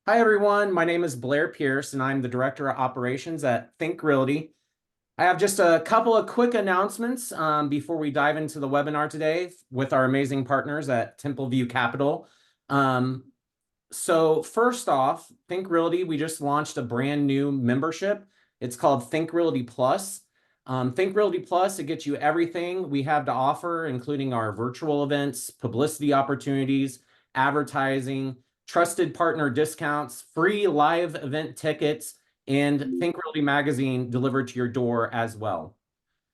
Hi, everyone. My name is Blair Pierce, and I'm the Director of Operations at Think Realty. I have just a couple of quick announcements before we dive into the webinar today with our amazing partners at Templeview Capital. So first off, Think Realty, we just launched a brand new membership. It's called Think Realty Plus. Think Realty Plus, it gets you everything we have to offer, including our virtual events, publicity opportunities, advertising, trusted partner discounts, free live event tickets, and Think Realty magazine delivered to your door as well.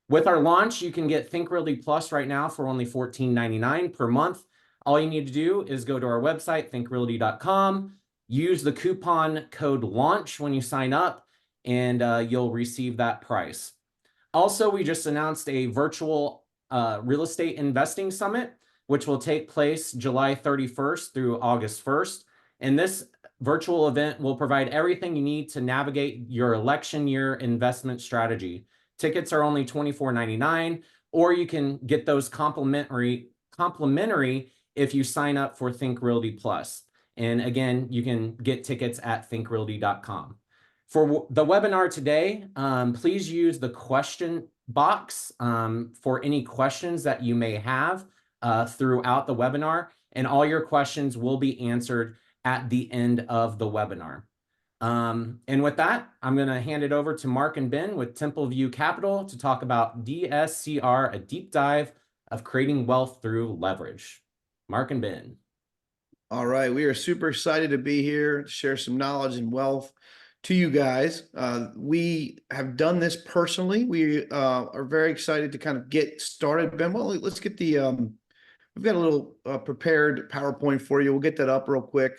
With our launch, you can get Think Realty Plus right now for only $14.99 per month. All you need to do is go to our website, thinkrealty.com, use the coupon code LAUNCH when you sign up, and you'll receive that price. Also, we just announced a virtual real estate investing summit, which will take place July 31st through August 1st. And this virtual event will provide everything you need to navigate your election year investment strategy. Tickets are only $24.99, or you can get those complimentary if you sign up for Think Realty Plus. And again, you can get tickets at thinkrealty.com. For the webinar today, please use the question box for any questions that you may have throughout the webinar, and all your questions will be answered at the end of the webinar. And with that, I'm going to hand it over to Mark and Ben with Templeview Capital to talk about DSCR, a deep dive of creating wealth through leverage. Mark and Ben. All right, we are super excited to be here to share some knowledge and wealth to you guys. We have done this personally. We are very excited to kind of get started. Ben, well, let's get the, we've got a little prepared PowerPoint for you. We'll get that up real quick.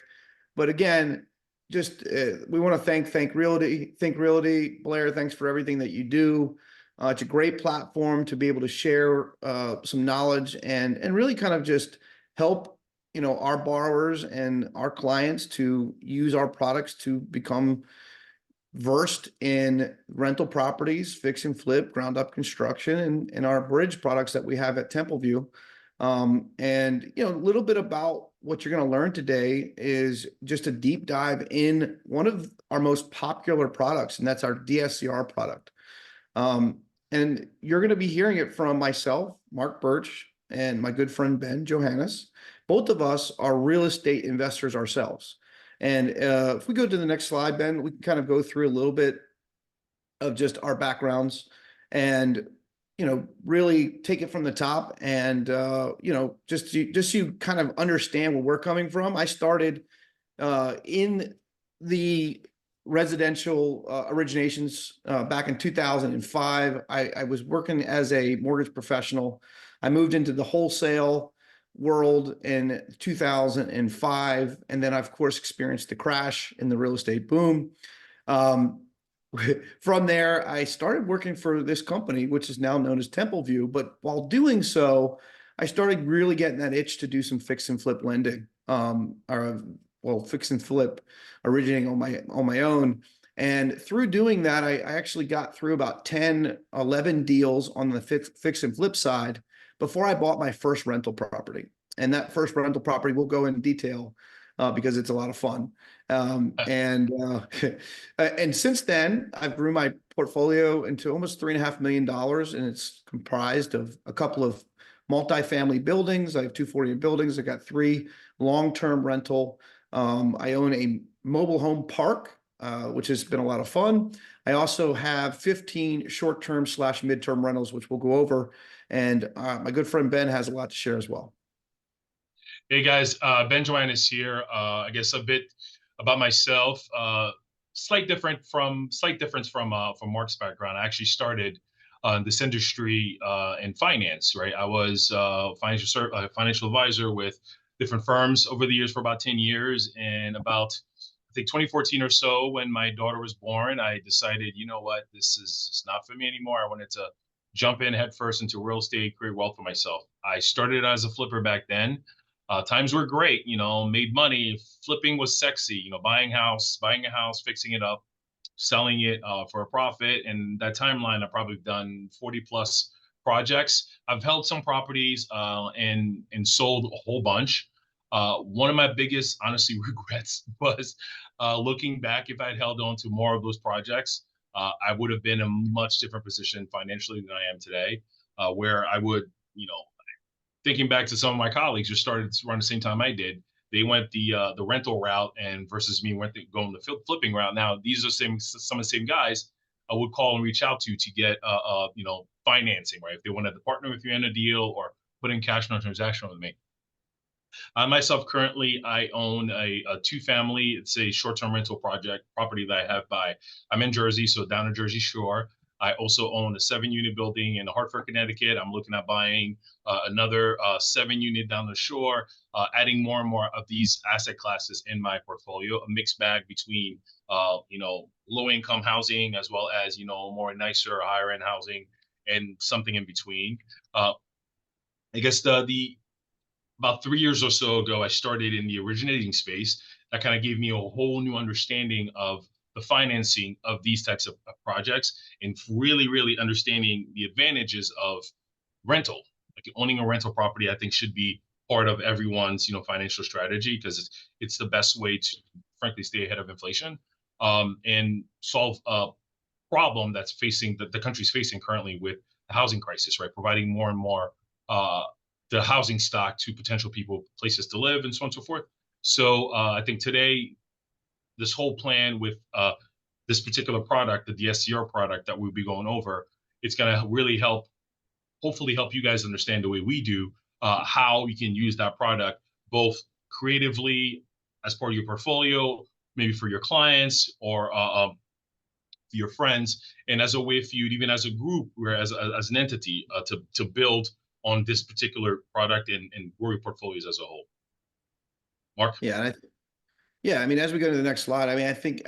But again, just we want to Think Realty. Blair, thanks for everything that you do. It's a great platform to be able to share some knowledge and really kind of just help our borrowers and our clients to use our products to become versed in rental properties, fix and flip, ground up construction, and our bridge products that we have at Templeview. And a little bit about what you're going to learn today is just a deep dive in one of our most popular products, and that's our DSCR product. And you're going to be hearing it from myself, Mark Birch, and my good friend Ben Johannes. Both of us are real estate investors ourselves. And if we go to the next slide, Ben, we can kind of go through a little bit of just our backgrounds and really take it from the top and just you kind of understand where we're coming from. I started in the residential originations back in 2005. I was working as a mortgage professional. I moved into the wholesale world in 2005, and then I've, of course, experienced the crash in the real estate boom. From there, I started working for this company, which is now known as Templeview. But while doing so, I started really getting that itch to do some fix and flip lending, fix and flip originating on my own. And through doing that, I actually got through about 10, 11 deals on the fix and flip side before I bought my first rental property. And that first rental property, we'll go into detail because it's a lot of fun. And since then, I've grew my portfolio into almost $3.5 million, and it's comprised of a couple of multifamily buildings. I have 240 buildings. I got 3 long-term rental. I own a mobile home park, which has been a lot of fun. I also have 15 short-term / midterm rentals, which we'll go over. And my good friend Ben has a lot to share as well. Hey guys, Ben Johannes here. I guess a bit about myself. Slight difference from Mark's background. I actually started this industry in finance. Right, I was financial advisor with different firms over the years for about 10 years, and about I think 2014 or so, when my daughter was born, I decided, you know what, this is not for me anymore. I wanted to jump in headfirst into real estate, create wealth for myself. I started as a flipper back then. Times were great, made money. Flipping was sexy, buying a house, fixing it up, selling it for a profit. And that timeline, I've probably done 40 plus projects. I've held some properties and sold a whole bunch. One of my biggest, honestly, regrets was looking back. If I'd held on to more of those projects, I would have been in a much different position financially than I am today, where I would, thinking back to some of my colleagues who started around the same time I did, they went the rental route, and versus me going the flipping route. Now these are some of the same guys I would call and reach out to get financing, right? If they wanted to partner with you in a deal or put in cash on a transaction with me. I myself currently I own a two-family. It's a short-term rental project property that I have by. I'm in Jersey, so down the Jersey Shore. I also own a 7-unit building in Hartford, Connecticut. I'm looking at buying another 7-unit down the shore, adding more and more of these asset classes in my portfolio. A mixed bag between low-income housing as well as more nicer, higher-end housing, and something in between. I guess the about 3 years or so ago, I started in the originating space. That kind of gave me a whole new understanding of the financing of these types of projects, and really, really understanding the advantages of rental. Like owning a rental property, I think should be part of everyone's financial strategy, because it's the best way to frankly stay ahead of inflation, and solve a problem that's facing the country's facing currently with the housing crisis, right? Providing more and more uh, the housing stock to potential people, places to live, and so on and so forth. So I think today, this whole plan with this particular product, the DSCR product that we'll be going over, it's going to really help, hopefully help you guys understand the way we do, how you can use that product both creatively as part of your portfolio, maybe for your clients, or for your friends, and as a way for you, even as a group or as an entity, to build on this particular product and grow your portfolios as a whole. Mark? Yeah, yeah, I mean, as we go to the next slide, I mean, I think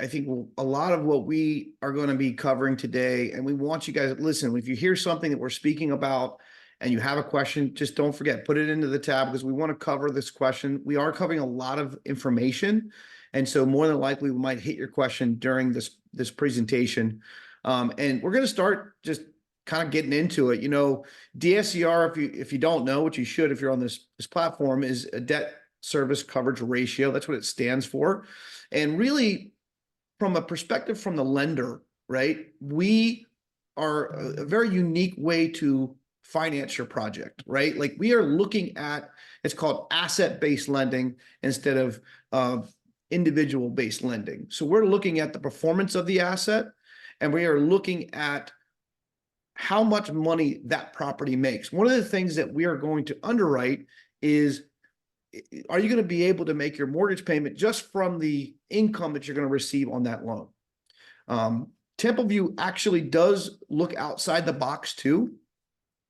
a lot of what we are going to be covering today, and we want you guys, listen, if you hear something that we're speaking about and you have a question, just don't forget, put it into the tab, because we want to cover this question. We are covering a lot of information, and so more than likely we might hit your question during this presentation. And we're going to start just kind of getting into it. DSCR, if you don't know, which you should if you're on this platform, is a debt service coverage ratio. That's what it stands for. And really, from a perspective from the lender, right, we are a very unique way to finance your project, right? Like we are looking at, it's called asset-based lending instead of individual-based lending. So we're looking at the performance of the asset, and we are looking at how much money that property makes. One of the things that we are going to underwrite is, are you going to be able to make your mortgage payment just from the income that you're going to receive on that loan? Templeview actually does look outside the box too.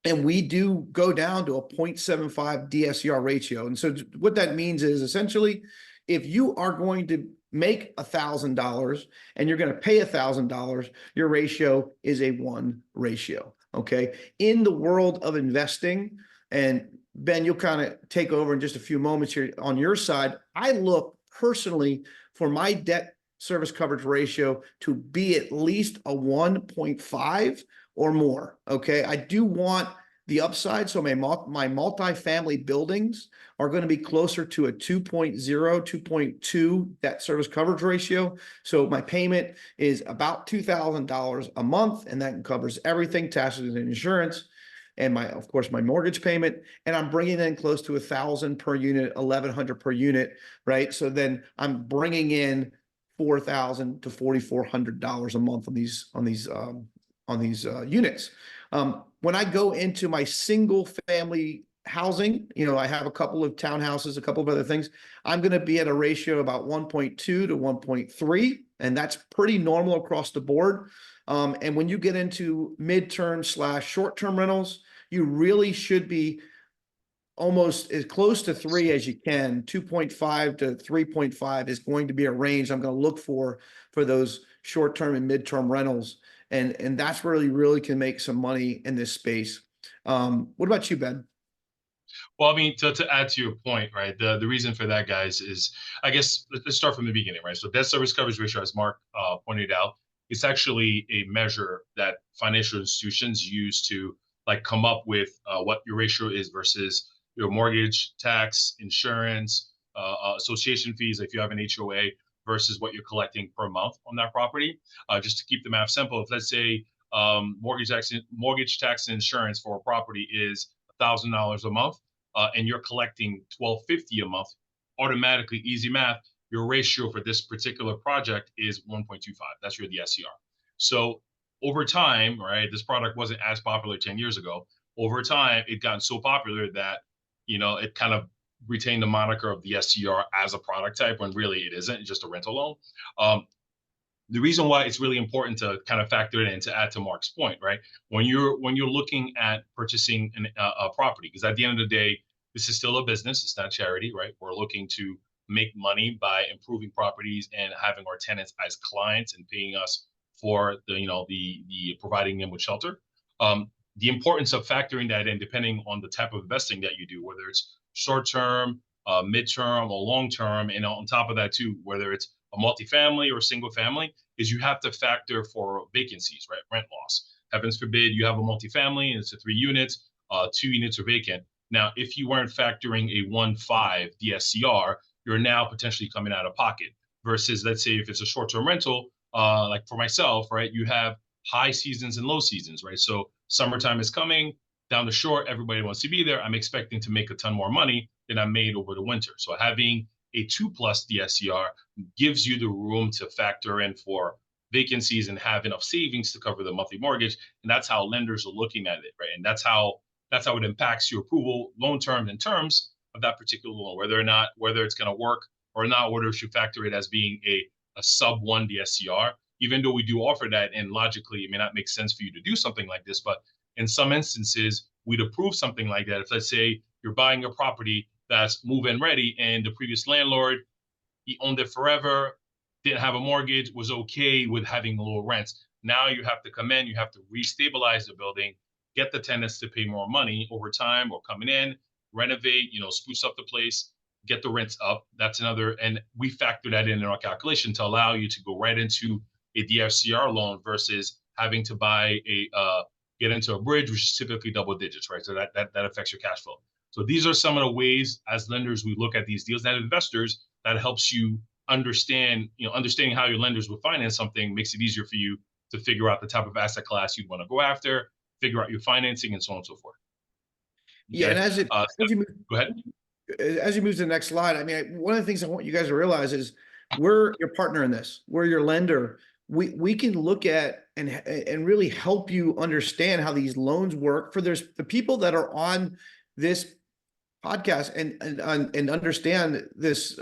And we do go down to a 0.75 DSCR ratio. And so what that means is essentially, if you are going to make $1,000 and you're going to pay $1,000, your ratio is a 1 ratio. Okay. In the world of investing, and Ben, you'll kind of take over in just a few moments here on your side. I look personally for my debt service coverage ratio to be at least a 1.5 or more. Okay. I do want the upside. So my multifamily buildings are going to be closer to a 2.0, 2.2 debt service coverage ratio. So my payment is about $2,000 a month, and that covers everything, taxes and insurance, and of course, my mortgage payment, and I'm bringing in close to $1,000 per unit, $1,100 per unit, right? So then I'm bringing in $4,000 to $4,400 a month on these units. When I go into my single family housing, I have a couple of townhouses, a couple of other things. I'm going to be at a ratio of about 1.2 to 1.3, and that's pretty normal across the board. And when you get into midterm / short-term rentals, you really should be almost as close to 3 as you can. 2.5 to 3.5 is going to be a range I'm going to look for those short-term and midterm rentals. And that's where you really can make some money in this space. What about you, Ben? Well, I mean, to add to your point, right? The reason for that, guys, is, I guess let's start from the beginning, right? So debt service coverage ratio, as Mark pointed out, it's actually a measure that financial institutions use to come up with what your ratio is versus your mortgage, tax, insurance, association fees if you have an HOA versus what you're collecting per month on that property. Just to keep the math simple, if let's say mortgage tax and insurance for a property is $1,000 a month, and you're collecting $1,250 a month, automatically, easy math, your ratio for this particular project is 1.25. That's your DSCR. So over time, right, this product wasn't as popular 10 years ago. Over time, it got so popular that, it kind of retained the moniker of the DSCR as a product type when really it isn't. It's just a rental loan. The reason why it's really important to kind of factor it in, to add to Mark's point, right? When you're looking at purchasing a property, because at the end of the day, this is still a business. It's not charity, right? We're looking to make money by improving properties and having our tenants as clients and paying us for the providing them with shelter. The importance of factoring that in, depending on the type of investing that you do, whether it's short term, midterm, or long term, and on top of that too, whether it's a multifamily or single family, is you have to factor for vacancies, right? Rent loss. Heavens forbid you have a multifamily and it's a 3 units, 2 units are vacant. Now, if you weren't factoring a 1.5 DSCR, you're now potentially coming out of pocket. Versus, let's say, if it's a short-term rental, like for myself, right, you have high seasons and low seasons, right? So summertime is coming down the shore, everybody wants to be there. I'm expecting to make a ton more money than I made over the winter. So having a 2+ DSCR gives you the room to factor in for vacancies and have enough savings to cover the monthly mortgage. And that's how lenders are looking at it, right? And that's how it impacts your approval, loan terms and terms of that particular loan, whether it's going to work or not, whether you should factor it as being a sub 1 DSCR, even though we do offer that. And logically, it may not make sense for you to do something like this, but in some instances, we'd approve something like that. If, let's say, you're buying a property that's move-in ready and the previous landlord, he owned it forever, didn't have a mortgage, was okay with having low rents. Now you have to come in, you have to restabilize the building, get the tenants to pay more money over time, or coming in, renovate, spruce up the place, get the rents up. That's another, and we factor that in our calculation to allow you to go right into a DSCR loan versus having to get into a bridge, which is typically double digits, right? So that affects your cash flow. So these are some of the ways as lenders we look at these deals, and investors, that helps you understanding how your lenders would finance something makes it easier for you to figure out the type of asset class you'd want to go after, figure out your financing, and so on and so forth. Okay? Yeah, and as you move, go ahead. As you move to the next slide, I mean, one of the things I want you guys to realize is we're your partner in this. We're your lender. We can look at and really help you understand how these loans work for the people that are on this podcast and understand this.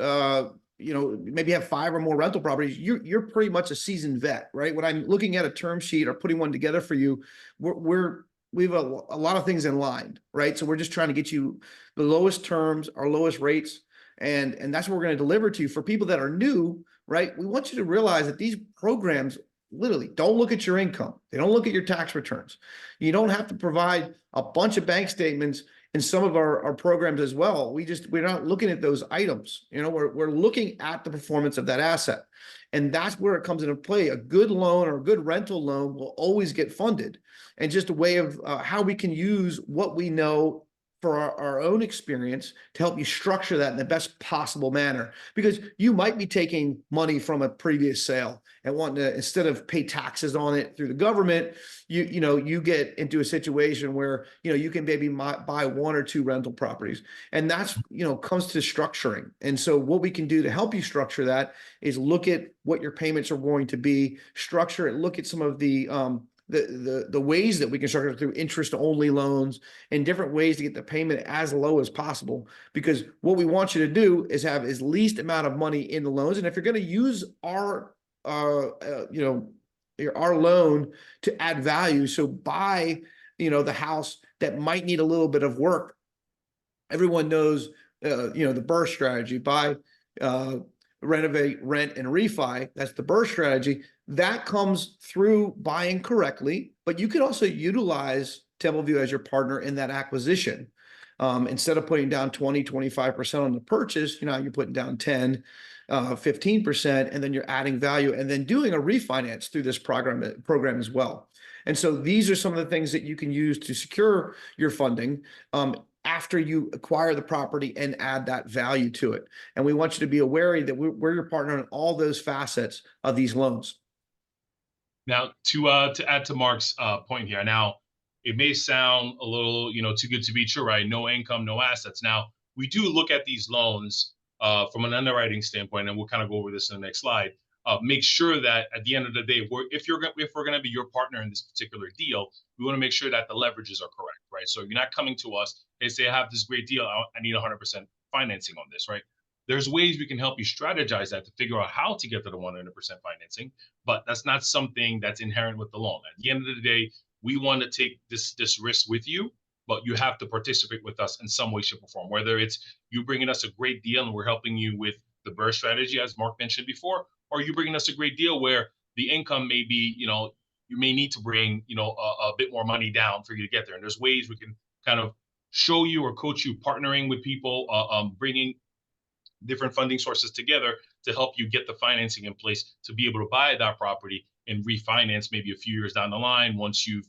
Maybe have 5 or more rental properties. You're pretty much a seasoned vet, right? When I'm looking at a term sheet or putting one together for you, we have a lot of things in line, right? So we're just trying to get you the lowest terms, our lowest rates, and that's what we're going to deliver to you. For people that are new, right, we want you to realize that these programs literally don't look at your income. They don't look at your tax returns. You don't have to provide a bunch of bank statements in some of our programs as well. We're not looking at those items. We're looking at the performance of that asset. And that's where it comes into play. A good loan or a good rental loan will always get funded. And just a way of how we can use what we know for our own experience to help you structure that in the best possible manner. Because you might be taking money from a previous sale and wanting to, instead of pay taxes on it through the government, you get into a situation where, you can maybe buy 1 or 2 rental properties. And that's, comes to structuring. And so what we can do to help you structure that is look at what your payments are going to be, structure it, look at some of the ways that we can structure it through interest-only loans and different ways to get the payment as low as possible. Because what we want you to do is have as least amount of money in the loans. And if you're going to use our loan to add value, so buy, the house that might need a little bit of work. Everyone knows, the BRRRR strategy: buy, renovate, rent, and refi. That's the BRRRR strategy. That comes through buying correctly, but you can also utilize Templeview as your partner in that acquisition. Instead of putting down 20, 25% on the purchase, you're putting down 10, 15%, and then you're adding value and then doing a refinance through this program as well. And so these are some of the things that you can use to secure your funding. after you acquire the property and add that value to it. And we want you to be aware that we're your partner in all those facets of these loans. Now, to add to Mark's point here, now it may sound a little, too good to be true, right? No income, no assets. Now, we do look at these loans from an underwriting standpoint, and we'll kind of go over this in the next slide. Make sure that at the end of the day, if we're going to be your partner in this particular deal, we want to make sure that the leverages are correct, right? So you're not coming to us, they say, I have this great deal, I need 100% financing on this, right? There's ways we can help you strategize that to figure out how to get to the 100% financing, but that's not something that's inherent with the loan. At the end of the day, we want to take this risk with you, but you have to participate with us in some way, shape, or form. Whether it's you bringing us a great deal and we're helping you with the BRRRR strategy, as Mark mentioned before, or you bringing us a great deal where the income may be, you may need to bring, a bit more money down for you to get there. And there's ways we can kind of show you or coach you partnering with people, bringing different funding sources together to help you get the financing in place to be able to buy that property and refinance maybe a few years down the line once you've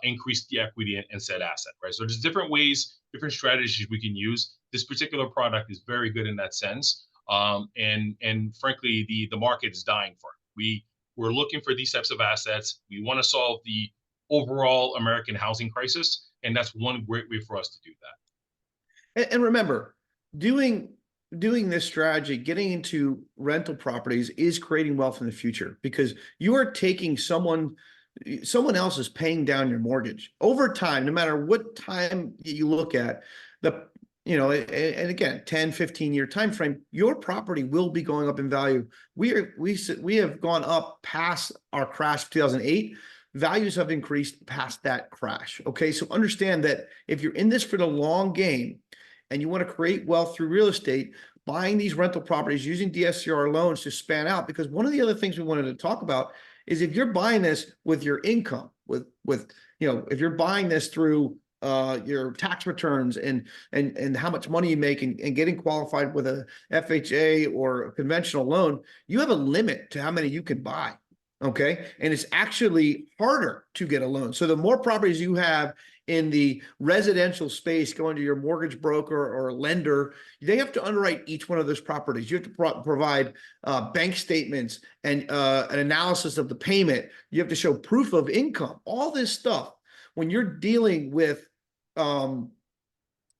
increased the equity in said asset, right? So there's different ways, different strategies we can use. This particular product is very good in that sense. And frankly, the market is dying for it. We're looking for these types of assets. We want to solve the overall American housing crisis, and that's one great way for us to do that. And remember, doing this strategy, getting into rental properties is creating wealth in the future, because you are taking someone else is paying down your mortgage over time. No matter what time you look at, and again, 10, 15-year time frame, your property will be going up in value. We have gone up past our crash of 2008. Values have increased past that crash. Okay, so understand that if you're in this for the long game and you want to create wealth through real estate, buying these rental properties using DSCR loans to span out, because one of the other things we wanted to talk about is if you're buying this with your income, if you're buying this through your tax returns and how much money you make and getting qualified with a FHA or a conventional loan, you have a limit to how many you can buy. Okay. And it's actually harder to get a loan. So the more properties you have in the residential space going to your mortgage broker or lender, they have to underwrite each one of those properties. You have to provide bank statements and an analysis of the payment. You have to show proof of income, all this stuff. When you're dealing with, trying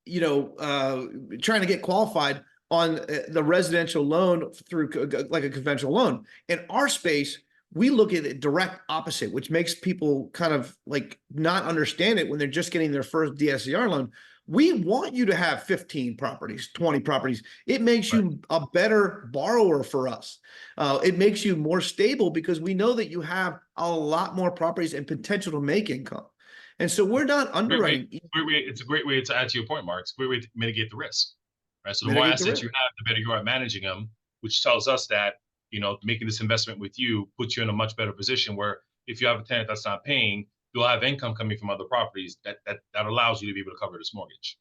to get qualified on the residential loan through like a conventional loan. In our space, we look at it direct opposite, which makes people kind of like not understand it when they're just getting their first DSCR loan. We want you to have 15 properties, 20 properties. It makes you a better borrower for us. It makes you more stable because we know that you have a lot more properties and potential to make income. And so we're not underwriting. It's a great way to add to your point, Mark. It's a great way to mitigate the risk, right? So the more assets you have, the better you are at managing them, which tells us that, making this investment with you puts you in a much better position where if you have a tenant that's not paying, you'll have income coming from other properties that allows you to be able to cover this mortgage.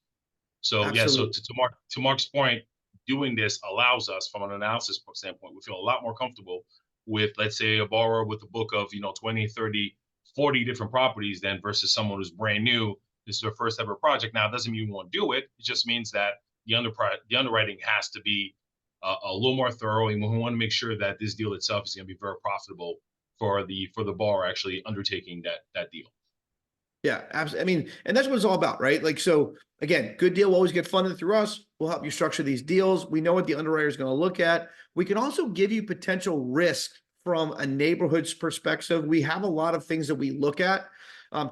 So Absolutely. yeah, so to Mark's point, doing this allows us from an analysis standpoint, we feel a lot more comfortable with, let's say, a borrower with a book of 20, 30, 40 different properties than versus someone who's brand new. This is their first ever project. Now, it doesn't mean you won't do it. It just means that the underwriting has to be a little more thorough, and we want to make sure that this deal itself is going to be very profitable for the borrower actually undertaking that deal. Yeah, absolutely. I mean, and that's what it's all about, right? Like, so again, good deal will always get funded through us. We'll help you structure these deals. We know what the underwriter is going to look at. We can also give you potential risk from a neighborhood's perspective. We have a lot of things that we look at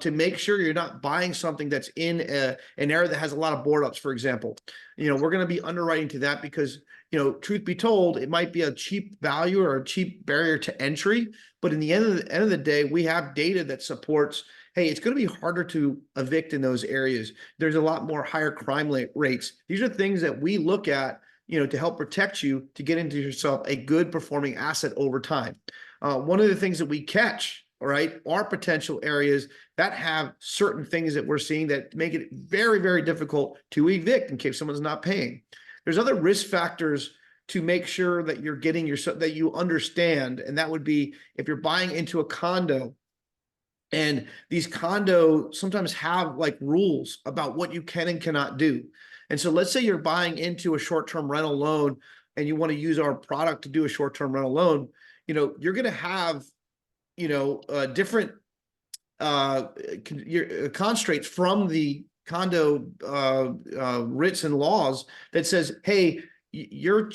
to make sure you're not buying something that's in an area that has a lot of board ups, for example. We're going to be underwriting to that because, truth be told, it might be a cheap value or a cheap barrier to entry. But in the end of the day, we have data that supports, hey, it's going to be harder to evict in those areas. There's a lot more higher crime rates. These are things that we look at, to help protect you, to get into yourself a good performing asset over time. One of the things that we catch, all right, are potential areas that have certain things that we're seeing that make it very, very difficult to evict in case someone's not paying. There's other risk factors to make sure that you're getting that you understand. And that would be if you're buying into a condo And these condo sometimes have like rules about what you can and cannot do. And so let's say you're buying into a short-term rental loan and you want to use our product to do a short-term rental loan, you're going to have, different constraints from the condo writs and laws that says, hey, your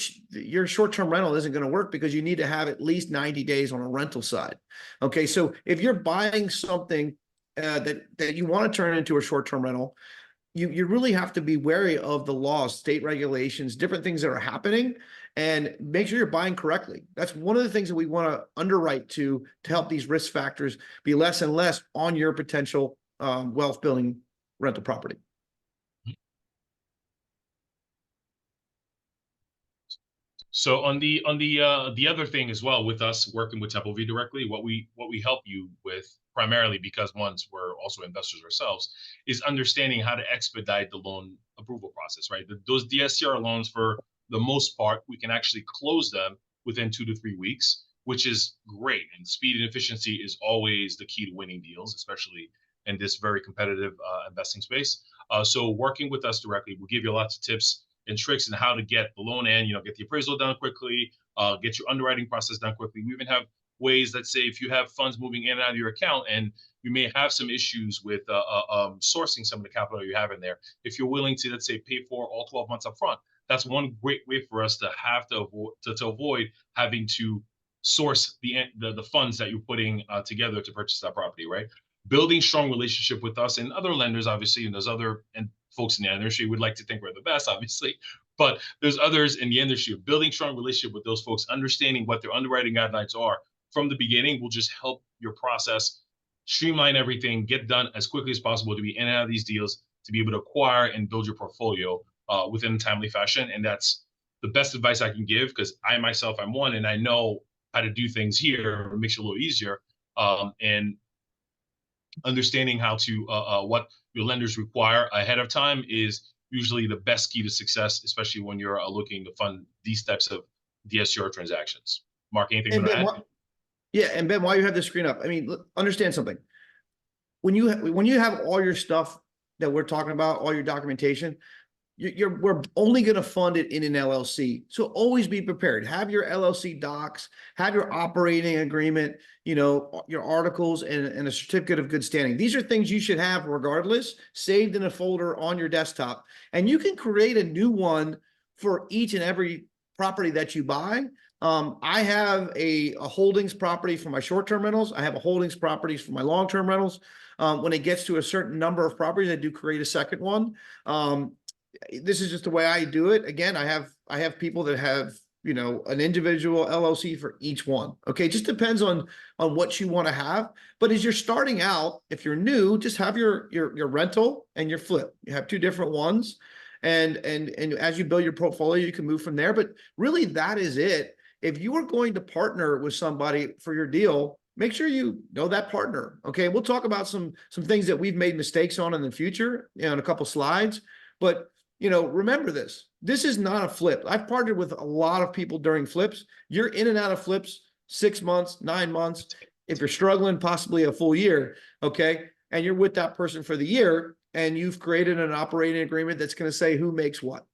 short-term rental isn't going to work because you need to have at least 90 days on a rental side. Okay, so if you're buying something that you want to turn into a short-term rental, you really have to be wary of the laws, state regulations, different things that are happening, and make sure you're buying correctly. That's one of the things that we want to underwrite to help these risk factors be less and less on your potential wealth building rental property. So on the other thing as well, with us working with Templeview directly, what we help you with primarily, because once we're also investors ourselves, is understanding how to expedite the loan approval process, right? Those DSCR loans, for the most part, we can actually close them within 2 to 3 weeks, which is great. And speed and efficiency is always the key to winning deals, especially in this very competitive investing space. So working with us directly will give you lots of tips and tricks in how to get the loan in, get the appraisal done quickly, get your underwriting process done quickly. We even have ways, let's say, if you have funds moving in and out of your account and you may have some issues with sourcing some of the capital you have in there, if you're willing to, let's say, pay for all 12 months up front, that's one great way for us to have to avoid having to source the funds that you're putting together to purchase that property, right? Building strong relationship with us and other lenders, obviously, and there's other folks in the industry would like to think we're the best, obviously, but there's others in the industry. Building strong relationship with those folks, understanding what their underwriting guidelines are from the beginning will just help your process streamline everything, get done as quickly as possible to be in and out of these deals, to be able to acquire and build your portfolio within a timely fashion. And that's the best advice I can give, because I myself, I'm one, and I know how to do things here. It makes it a little easier. And understanding how to what your lenders require ahead of time is usually the best key to success, especially when you're looking to fund these types of DSCR transactions. Mark, anything you want to add? Yeah, and Ben, while you have the screen up, I mean, understand something. When you have all your stuff that we're talking about, all your documentation, we're only going to fund it in an LLC. So always be prepared. Have your LLC docs, have your operating agreement, your articles, and a certificate of good standing. These are things you should have regardless, saved in a folder on your desktop. And you can create a new one for each and every property that you buy. I have a holdings property for my short-term rentals. I have a holdings properties for my long-term rentals. When it gets to a certain number of properties, I do create a second one. This is just the way I do it. Again, I have people that have, an individual LLC for each one. Okay. It just depends on what you want to have. But as you're starting out, if you're new, just have your rental and your flip. You have two different ones. And as you build your portfolio, you can move from there. But really, that is it. If you are going to partner with somebody for your deal, make sure you know that partner. Okay. We'll talk about some things that we've made mistakes on in the future, in a couple slides. But remember this. This is not a flip. I've partnered with a lot of people during flips. You're in and out of flips 6 months, 9 months. If you're struggling, possibly a full year. Okay. And you're with that person for the year, and you've created an operating agreement that's going to say who makes what.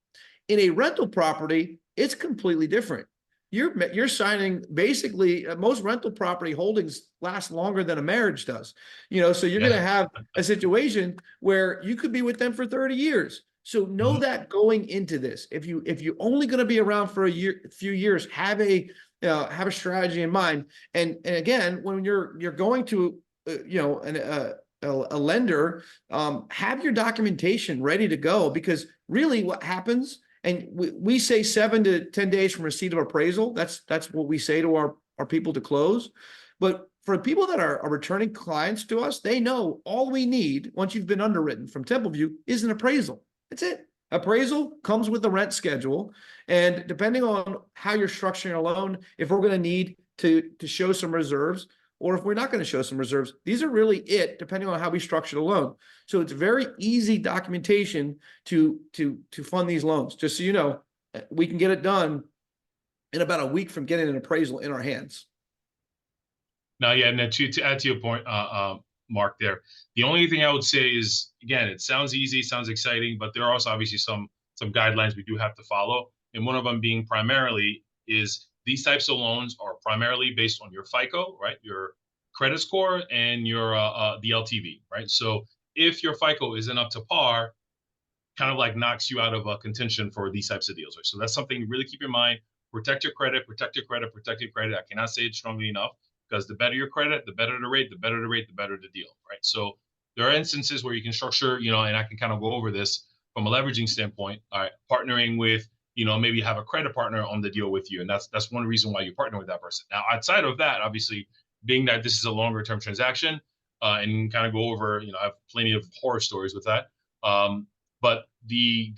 In a rental property, it's completely different. You're signing basically, most rental property holdings last longer than a marriage does. So you're going to have a situation where you could be with them for 30 years. So know that going into this, if you're only going to be around for a few years, have a strategy in mind. And again, when you're going to a lender, have your documentation ready to go, because really what happens, and we say 7 to 10 days from receipt of appraisal. That's what we say to our people to close. But for people that are returning clients to us, they know all we need once you've been underwritten from Templeview is an appraisal. That's it. Appraisal comes with the rent schedule. And depending on how you're structuring a loan, if we're going to need to show some reserves, or if we're not going to show some reserves, these are really it, depending on how we structure the loan. So it's very easy documentation to fund these loans. Just so you know, we can get it done in about a week from getting an appraisal in our hands. Now, yeah, and then to add to your point, Mark there. The only thing I would say is, again, it sounds easy, sounds exciting, but there are also obviously some guidelines we do have to follow. And one of them being primarily is these types of loans are primarily based on your FICO, right? Your credit score and your the LTV, right? So if your FICO isn't up to par, kind of like knocks you out of contention for these types of deals, right? So that's something you really keep in mind. Protect your credit, protect your credit, protect your credit. I cannot say it strongly enough, because the better your credit, the better the rate, the better the rate, the better the deal, right? So there are instances where you can structure, you know, and I can kind of go over this from a leveraging standpoint, all right, partnering with, you know, maybe have a credit partner on the deal with you. And that's one reason why you partner with that person. Now, outside of that, obviously, being that this is a longer term transaction, and kind of go over, you know, I have plenty of horror stories with that. But the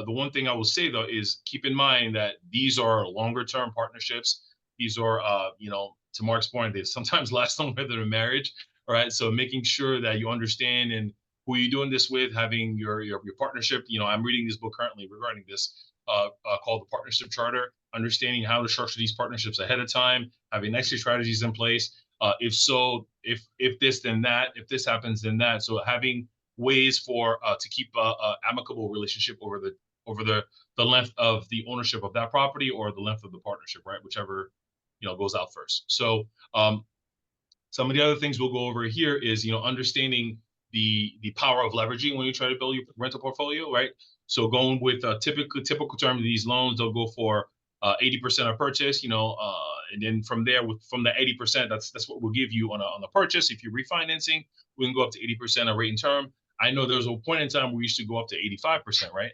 one thing I will say though is keep in mind that these are longer term partnerships. These are you know, to Mark's point, they sometimes last longer than a marriage. All right, so making sure that you understand and who you're doing this with, having your partnership. You know, I'm reading this book currently regarding this called the Partnership Charter. Understanding how to structure these partnerships ahead of time, having exit strategies in place. If so, if this then that, if this happens then that. So having ways for to keep a amicable relationship over the length of the ownership of that property or the length of the partnership, right? Whichever, you know, goes out first. So some of the other things we'll go over here is, you know, understanding the power of leveraging when you try to build your rental portfolio, right? So going with a typical term of these loans, they'll go for 80% of purchase, you know, and then from there, from the 80%, that's what we'll give you on the purchase. If you're refinancing, we can go up to 80% of rate and term. I know there was a point in time where we used to go up to 85%, right?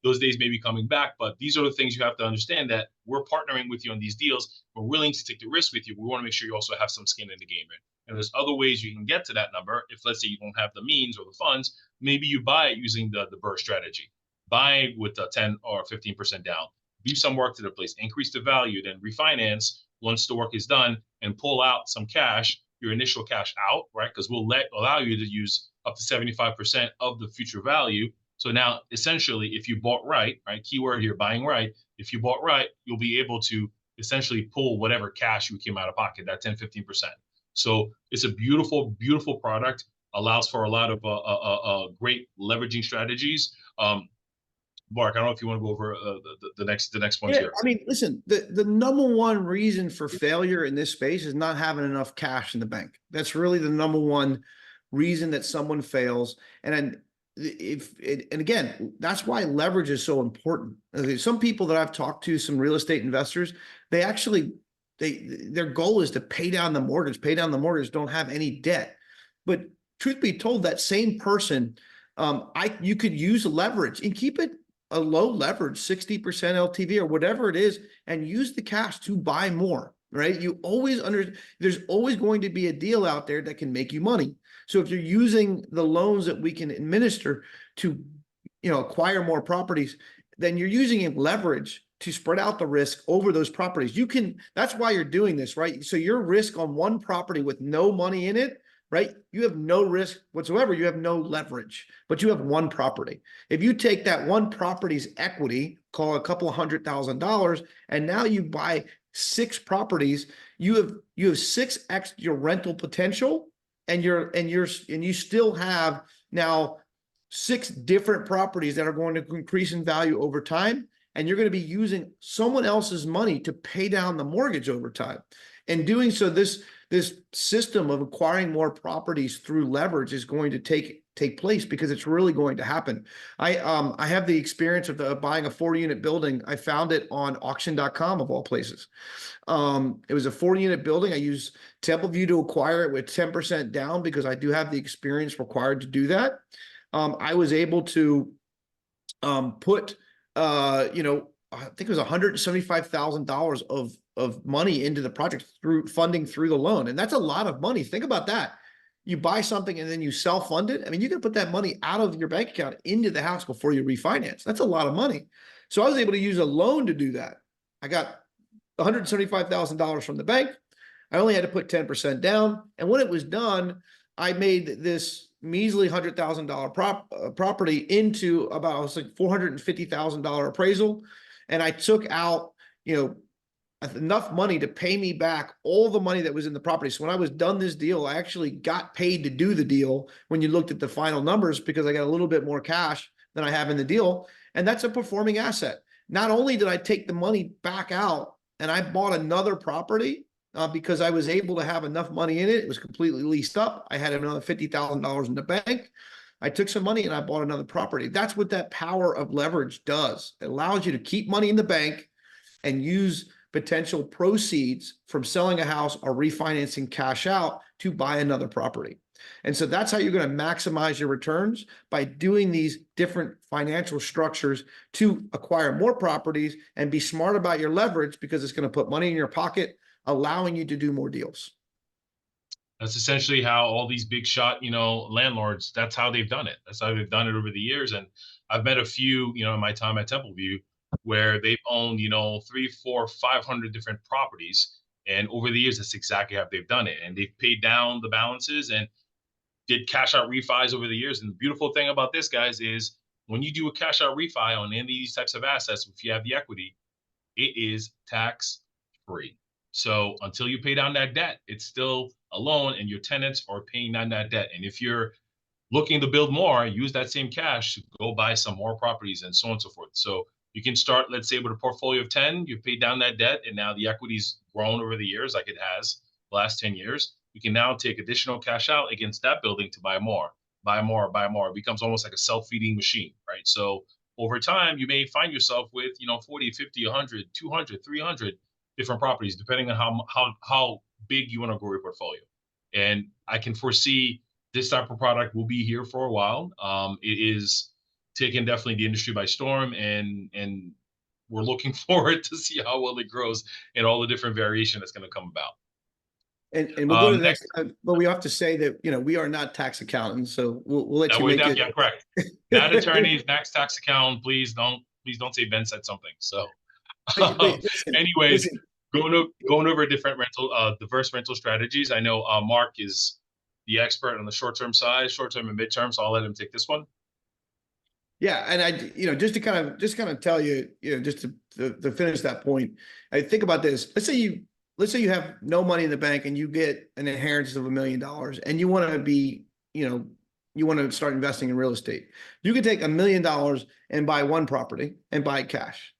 Those days may be coming back, but these are the things you have to understand, that we're partnering with you on these deals. We're willing to take the risk with you. We want to make sure you also have some skin in the game. Right? And there's other ways you can get to that number. If let's say you don't have the means or the funds, maybe you buy it using the BRRRR strategy. Buy with a 10 or 15% down. Do some work to the place, increase the value, then refinance once the work is done and pull out some cash, your initial cash out, right? Because we'll allow you to use up to 75% of the future value. So now, essentially, if you bought right, keyword here, buying right, if you bought right, you'll be able to essentially pull whatever cash you came out of pocket, that 10, 15%. So it's a beautiful, beautiful product, allows for a lot of great leveraging strategies. Mark, I don't know if you want to go over the next ones here. I mean, listen, the number one reason for failure in this space is not having enough cash in the bank. That's really the number one reason that someone fails. And again, that's why leverage is so important. Some people that I've talked to, some real estate investors, they actually, their goal is to pay down the mortgage, don't have any debt. But truth be told, that same person, you could use leverage and keep it a low leverage, 60% LTV or whatever it is, and use the cash to buy more, right? There's always going to be a deal out there that can make you money. So if you're using the loans that we can administer to, acquire more properties, then you're using leverage to spread out the risk over those properties. That's why you're doing this, right? So your risk on one property with no money in it, right? You have no risk whatsoever. You have no leverage, but you have one property. If you take that one property's equity, call it a couple of $100,000, and now you buy 6 properties, you have 6x your rental potential, and you still have now 6 different properties that are going to increase in value over time, and you're going to be using someone else's money to pay down the mortgage over time. And doing so, this system of acquiring more properties through leverage is going to take place, because it's really going to happen. I have the experience of buying a 4-unit building. I found it on auction.com of all places. It was a 4-unit building. I used TempleView to acquire it with 10% down because I do have the experience required to do that. I was able to put I think it was $175,000 of money into the project through funding through the loan. And that's a lot of money. Think about that. You buy something and then you self-fund it. I mean, you can put that money out of your bank account into the house before you refinance. That's a lot of money. So I was able to use a loan to do that. I got $175,000 from the bank. I only had to put 10% down. And when it was done, I made this measly $100,000 property into about $450,000 appraisal. And I took out, enough money to pay me back all the money that was in the property. So when I was done this deal, I actually got paid to do the deal when you looked at the final numbers, because I got a little bit more cash than I have in the deal. And that's a performing asset. Not only did I take the money back out and I bought another property because I was able to have enough money in it. It was completely leased up. I had another $50,000 in the bank. I took some money and I bought another property. That's what that power of leverage does. It allows you to keep money in the bank and use potential proceeds from selling a house or refinancing cash out to buy another property. And so that's how you're going to maximize your returns, by doing these different financial structures to acquire more properties and be smart about your leverage, because it's going to put money in your pocket, allowing you to do more deals. That's essentially how all these big shot, landlords, that's how they've done it. That's how they've done it over the years. And I've met a few, in my time at Templeview, where they've owned, 3, 4, 500 different properties. And over the years, that's exactly how they've done it. And they've paid down the balances and did cash out refis over the years. And the beautiful thing about this, guys, is when you do a cash out refi on any of these types of assets, if you have the equity, it is tax free. So until you pay down that debt, it's still a loan and your tenants are paying down that debt. And if you're looking to build more, use that same cash to go buy some more properties and so on and so forth. So you can start, let's say, with a portfolio of 10, you've paid down that debt, and now the equity's grown over the years like it has the last 10 years. You can now take additional cash out against that building to buy more, buy more, buy more. It becomes almost like a self-feeding machine, right? So over time, you may find yourself with, 40, 50, 100, 200, 300 different properties, depending on how big you want to grow your portfolio. And I can foresee this type of product will be here for a while. It is taking definitely the industry by storm, and we're looking forward to see how well it grows and all the different variation that's going to come about. And we'll go to the next, but we have to say that, we are not tax accountants, so we'll let you make it. Yeah, correct. Not attorneys, max tax account. Please don't say Ben said something. So, anyways, going over different diverse rental strategies. I know Mark is the expert on the short-term side, short-term and mid-term, so I'll let him take this one. Yeah, and I, just to kind of tell you, just to finish that point, I think about this. Let's say you have no money in the bank and you get an inheritance of $1 million, and you want to be, you want to start investing in real estate. You could take $1 million and buy one property and buy it cash,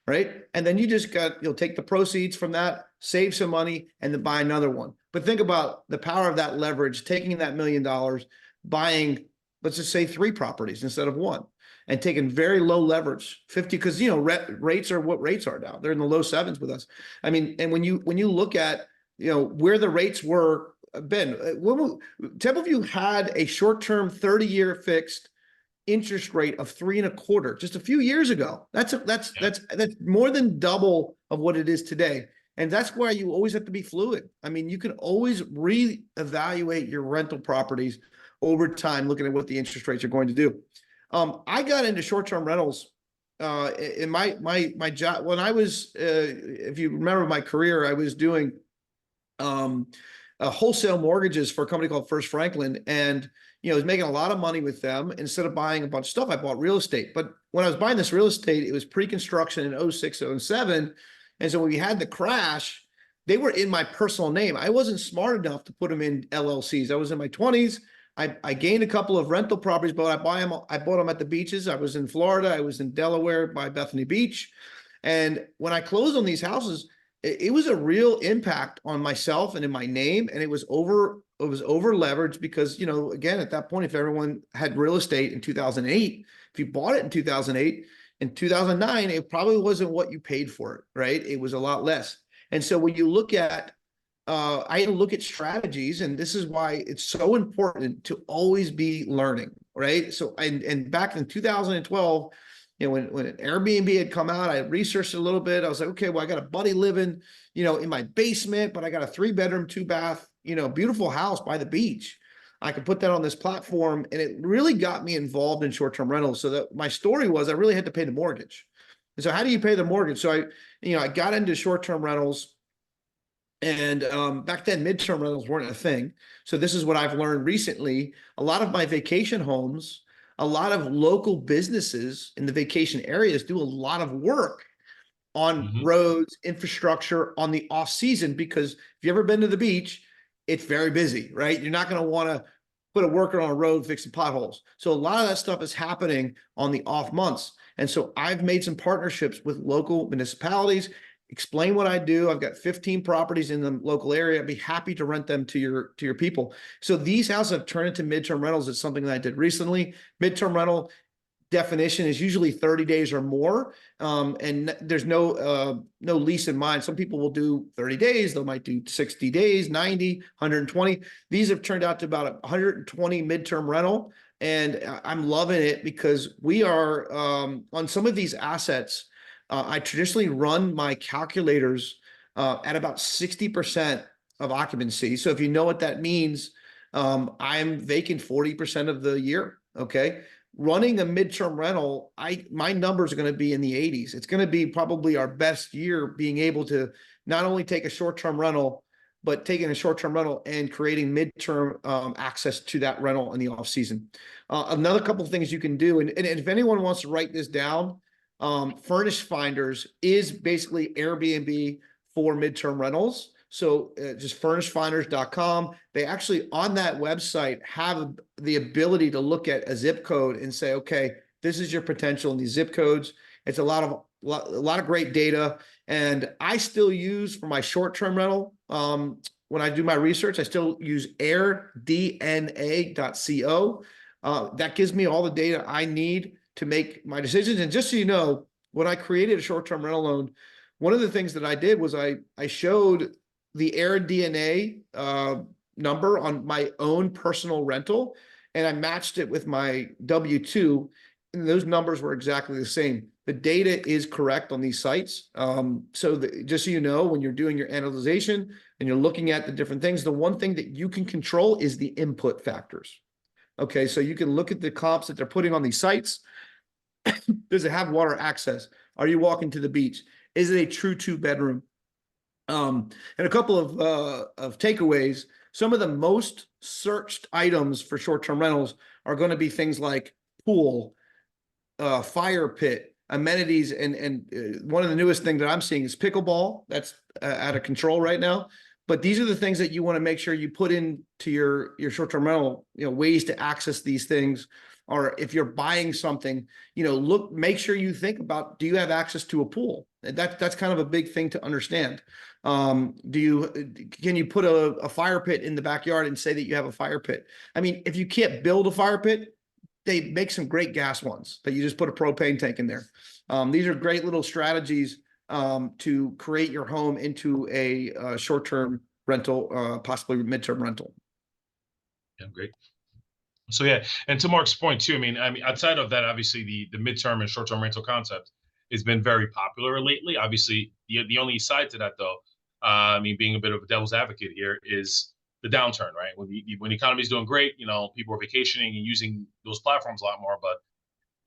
right? And then you'll take the proceeds from that, save some money, and then buy another one. But think about the power of that leverage, taking that $1 million, buying, let's just say 3 properties instead of 1, and taking very low leverage, 50, because rates are what rates are now. They're in the low 7s with us. I mean, and when you look at where the rates were, Ben, Templeview had a short-term 30-year fixed interest rate of 3.25% just a few years ago. That's more than double of what it is today. And that's why you always have to be fluid. I mean, you can always reevaluate your rental properties over time, looking at what the interest rates are going to do. I got into short-term rentals in my job when I was, if you remember my career, I was doing wholesale mortgages for a company called First Franklin, and I was making a lot of money with them. Instead of buying a bunch of stuff, I bought real estate. But when I was buying this real estate, it was pre-construction in 2006, 2007. And so when we had the crash, they were in my personal name. I wasn't smart enough to put them in LLCs. I was in my 20s. I gained a couple of rental properties, but I bought them at the beaches. I was in Florida. I was in Delaware by Bethany Beach. And when I closed on these houses, it was a real impact on myself and in my name. And it was over leveraged because, again, at that point, if everyone had real estate in 2008, if you bought it in 2008, in 2009, it probably wasn't what you paid for it, right? It was a lot less. And so when you look at, I look at strategies, and this is why it's so important to always be learning, right? So, and back in 2012, when Airbnb had come out, I researched a little bit. I was like, okay, well, I got a buddy living, in my basement, but I got a 3-bedroom, 2-bath, beautiful house by the beach. I could put that on this platform, and it really got me involved in short-term rentals. So that my story was I really had to pay the mortgage. And so how do you pay the mortgage? So I got into short-term rentals. And back then, midterm rentals weren't a thing. So this is what I've learned recently. A lot of my vacation homes, a lot of local businesses in the vacation areas do a lot of work on roads, infrastructure, on the off season, because if you've ever been to the beach, it's very busy, right? You're not going to want to put a worker on a road fixing potholes. So a lot of that stuff is happening on the off months. And so I've made some partnerships with local municipalities, explain what I do. I've got 15 properties in the local area. I'd be happy to rent them to your people. So these houses have turned into midterm rentals. It's something that I did recently. Midterm rental definition is usually 30 days or more. And there's no lease in mind. Some people will do 30 days. They might do 60 days, 90, 120. These have turned out to about 120 midterm rental. And I'm loving it because we are on some of these assets. I traditionally run my calculators at about 60% of occupancy. So if you know what that means, I'm vacant 40% of the year. Okay. Running a midterm rental, my numbers are going to be in the 80s. It's going to be probably our best year being able to not only take a short-term rental, but taking a short-term rental and creating midterm access to that rental in the off season. Another couple of things you can do, and if anyone wants to write this down, Furnish Finders is basically Airbnb for midterm rentals. So just furnishfinders.com. They actually on that website have the ability to look at a zip code and say, okay, this is your potential in these zip codes. It's a lot of great data. And I still use for my short-term rental, when I do my research, I still use airdna.co. That gives me all the data I need to make my decisions. And just so you know, when I created a short-term rental loan, one of the things that I did was I showed the AirDNA number on my own personal rental, and I matched it with my W-2, and those numbers were exactly the same. The data is correct on these sites. Just so you know, when you're doing your analyzation and you're looking at the different things, the one thing that you can control is the input factors. Okay, so you can look at the comps that they're putting on these sites. Does it have water access? Are you walking to the beach? Is it a true 2-bedroom? And a couple of takeaways. Some of the most searched items for short-term rentals are going to be things like pool, fire pit, amenities, and one of the newest things that I'm seeing is pickleball. That's out of control right now. But these are the things that you want to make sure you put into your short-term rental, ways to access these things. Or if you're buying something, make sure you think about, do you have access to a pool? That's kind of a big thing to understand. Can you put a fire pit in the backyard and say that you have a fire pit? I mean, if you can't build a fire pit, they make some great gas ones that you just put a propane tank in there. These are great little strategies to create your home into a short-term rental, possibly midterm rental. Yeah, great. So yeah, and to Mark's point too, I mean, outside of that, obviously the midterm and short-term rental concept has been very popular lately. Obviously, the only side to that though, being a bit of a devil's advocate here, is the downturn, right? When the economy is doing great, people are vacationing and using those platforms a lot more. But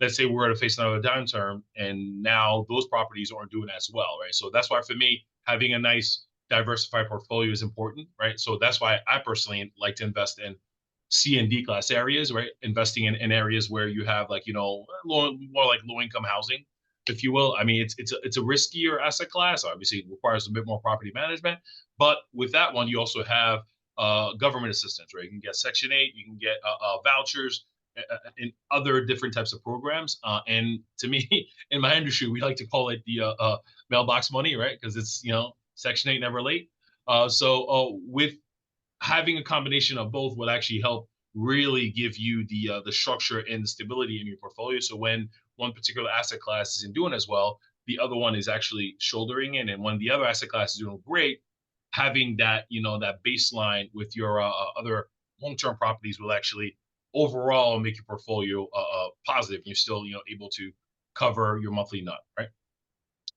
let's say we're to face another downturn, and now those properties aren't doing as well, right? So that's why for me, having a nice diversified portfolio is important, right? So that's why I personally like to invest in C and D class areas, right? Investing in areas where you have more like low income housing, if you will. I mean, it's a riskier asset class. Obviously, it requires a bit more property management, but with that one, you also have government assistance, right? You can get Section 8, you can get vouchers, and other different types of programs. And to me, in my industry, we like to call it the mailbox money, right? Because it's Section 8 never late. With having a combination of both will actually help really give you the structure and the stability in your portfolio. So when one particular asset class isn't doing as well, the other one is actually shouldering in, and when the other asset class is doing great, having that that baseline with your other long-term properties will actually overall make your portfolio positive. You're still able to cover your monthly nut, right?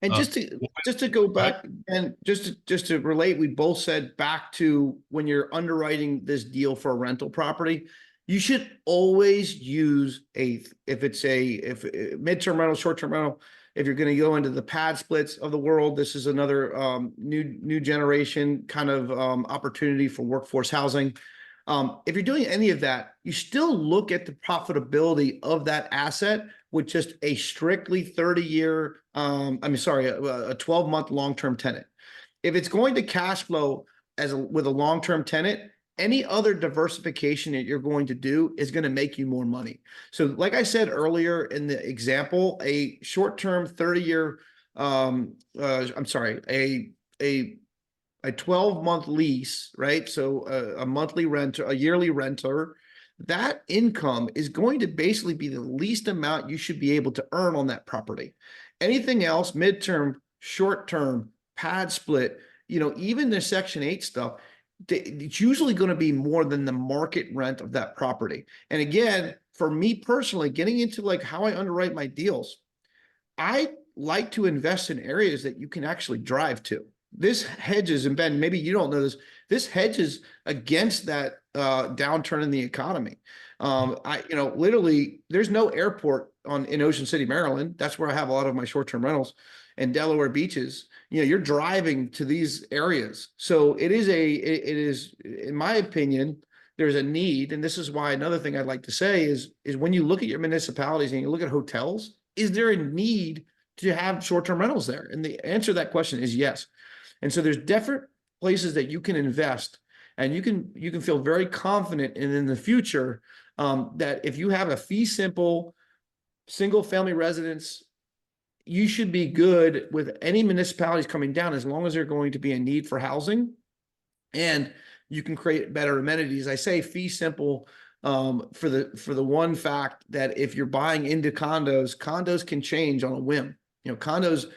And just to go back and just to relate, we both said back to when you're underwriting this deal for a rental property, you should always use if midterm rental, short-term rental, if you're going to go into the pad splits of the world, this is another new generation kind of opportunity for workforce housing. If you're doing any of that, you still look at the profitability of that asset with just a strictly 30-year, a 12-month long-term tenant. If it's going to cash flow with a long-term tenant, any other diversification that you're going to do is going to make you more money. So like I said earlier in the example, a short-term 30-year, a 12-month lease, right? So a monthly renter, a yearly renter, that income is going to basically be the least amount you should be able to earn on that property. Anything else, midterm, short-term, pad split, even the Section 8 stuff, it's usually going to be more than the market rent of that property. And again, for me personally, getting into like how I underwrite my deals, I like to invest in areas that you can actually drive to. This hedges, and Ben, maybe you don't know this hedges against that downturn in the economy. Literally, there's no airport in Ocean City, Maryland. That's where I have a lot of my short-term rentals, and Delaware beaches. You're driving to these areas. So it is, in my opinion, there's a need. And this is why another thing I'd like to say is when you look at your municipalities and you look at hotels, is there a need to have short-term rentals there? And the answer to that question is yes. And so there's different places that you can invest, and you can feel very confident in the future that if you have a fee simple single family residence, you should be good with any municipalities coming down as long as there's going to be a need for housing, and you can create better amenities. I say fee simple for the one fact that if you're buying into condos can change on a whim. Condos,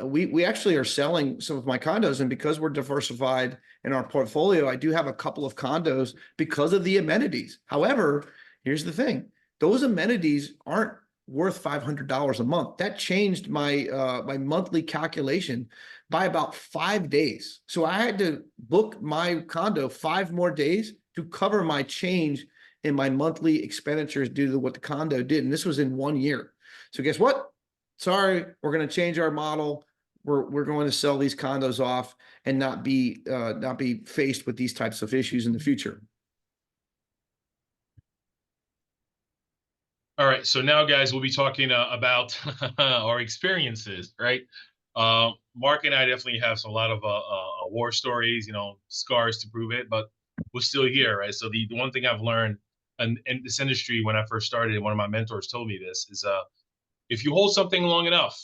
we actually are selling some of my condos, and because we're diversified in our portfolio, I do have a couple of condos because of the amenities. However, here's the thing: those amenities aren't worth $500 a month. That changed my my monthly calculation by about 5 days. So I had to book my condo 5 more days to cover my change in my monthly expenditures due to what the condo did. And this was in 1 year. So guess what? Sorry, we're going to change our model. We're going to sell these condos off and not be faced with these types of issues in the future. All right, so now, guys, we'll be talking about our experiences, right? Mark and I definitely have a lot of war stories, scars to prove it, but we're still here, right? So the one thing I've learned in this industry when I first started, and one of my mentors told me this, is if you hold something long enough,